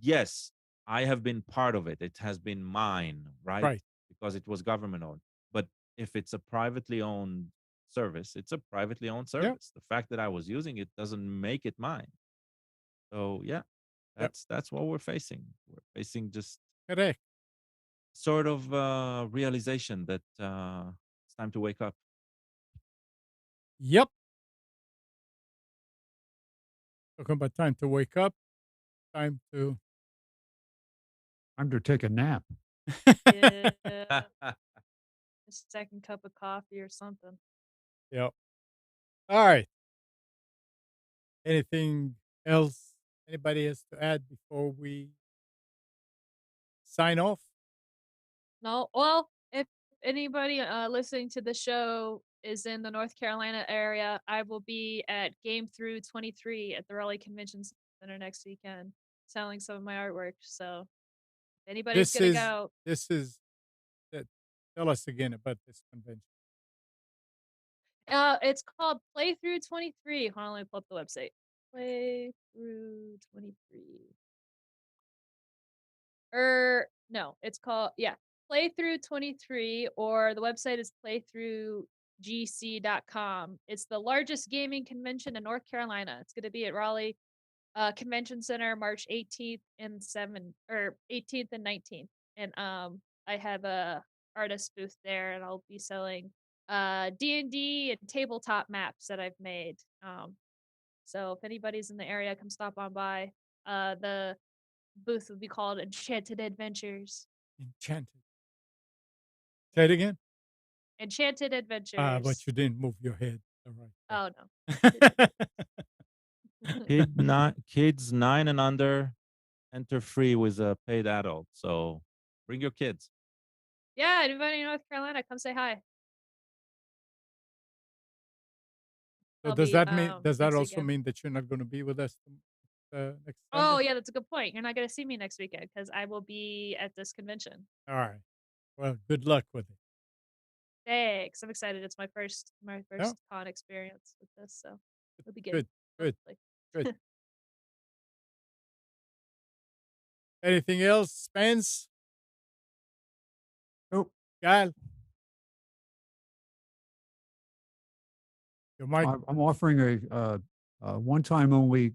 yes, I have been part of it. It has been mine, right? right. Because it was government owned. But if it's a privately owned service. It's a privately owned Yep. service. The fact that I was using it doesn't make it mine. So yeah, Yep. that's what we're facing. We're facing just Correct. sort of realization that it's time to wake up. Yep. Talking about time to wake up. Time to. Time to take a nap. Yeah. A second cup of coffee or something. Yep. All right. Anything else anybody has to add before we sign off? No, well, if anybody listening to the show is in the North Carolina area, I will be at Game Through 23 at the Raleigh Convention Center next weekend, selling some of my artwork. So if anybody's gonna go, This is tell us again about this convention. it's called Playthrough 23. Hold on, let me pull up the website. Playthrough 23. No, it's called Playthrough 23, or the website is playthroughgc.com. It's the largest gaming convention in North Carolina. It's going to be at Raleigh Convention Center March 18th and 19th. And I have a artist booth there, and I'll be selling D&D and tabletop maps that I've made. So if anybody's in the area, come stop on by. The booth would be called Enchanted Adventures. Enchanted. Say it again. Enchanted Adventures. But you didn't move your head. All right. Oh no. Kids 9 and under enter free with a paid adult. So bring your kids. Yeah, anybody in North Carolina, come say hi. So I'll does be, that mean? Does that next also weekend. mean that you're not going to be with us next Oh Sunday? yeah, that's a good point. You're not gonna see me next weekend because I will be at this convention. All right. Well, good luck with it. Thanks. I'm excited. It's my first Yeah. con experience with this, so it'll be good. Good. Good. hopefully. Good. Anything else, Spence? Nope. Gal? Your mic I'm offering a one-time only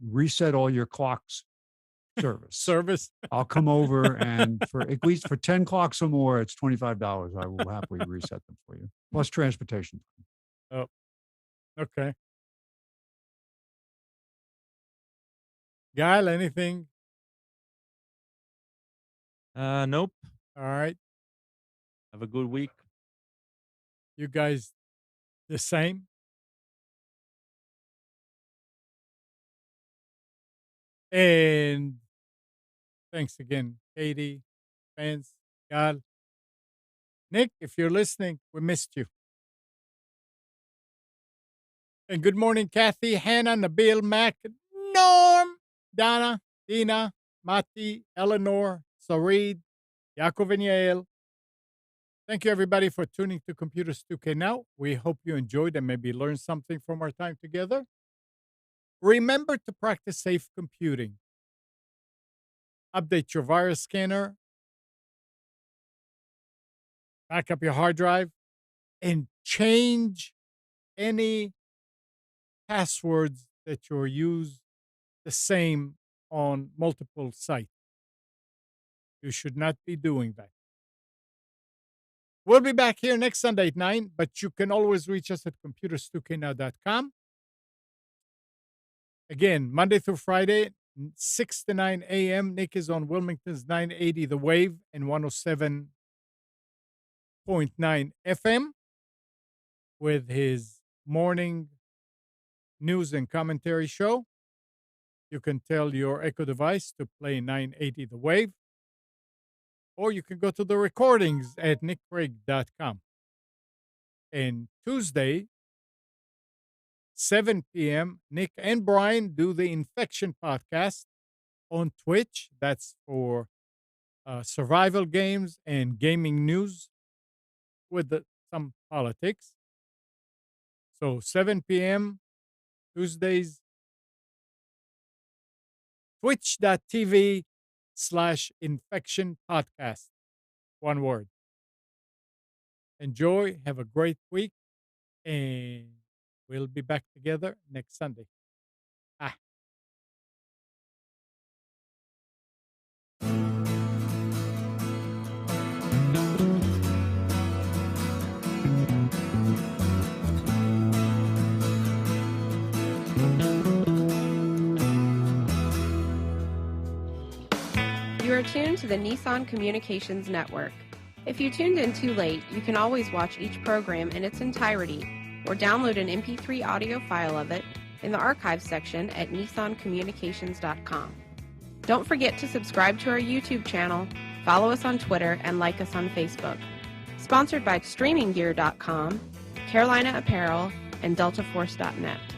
reset all your clocks service. service? I'll come over, and for at least for 10 clocks or more, it's $25. I will happily reset them for you, plus transportation. Oh, okay. Gal, anything? Nope. All right. Have a good week. You guys the same? And thanks again, Katie, Spence, Gal. Nick, if you're listening, we missed you. And good morning, Kathy, Hannah, Nabil, Mac, Norm, Donna, Dina, Mati, Eleanor, Sarid, Yaakov and Yael. Thank you, everybody, for tuning to Computers 2K Now. We hope you enjoyed and maybe learned something from our time together. Remember to practice safe computing. Update your virus scanner. Back up your hard drive. And change any passwords that you use the same on multiple sites. You should not be doing that. We'll be back here next Sunday at 9, but you can always reach us at computers2know.com. Again, Monday through Friday, 6 to 9 a.m. Nick is on Wilmington's 980 The Wave and 107.9 FM with his morning news and commentary show. You can tell your Echo device to play 980 The Wave, or you can go to the recordings at nickcraig.com. And Tuesday, 7 p.m., Nick and Brian do the Infection podcast on Twitch. That's for survival games and gaming news with some politics. So 7 p.m. Tuesdays, twitch.tv/infection podcast. One word. Enjoy. Have a great week. And we'll be back together next Sunday. Ah. You are tuned to the Nissan Communications Network. If you tuned in too late, you can always watch each program in its entirety or download an MP3 audio file of it in the archives section at nissancommunications.com. Don't forget to subscribe to our YouTube channel, follow us on Twitter, and like us on Facebook. Sponsored by StreamingGear.com, Carolina Apparel, and DeltaForce.net.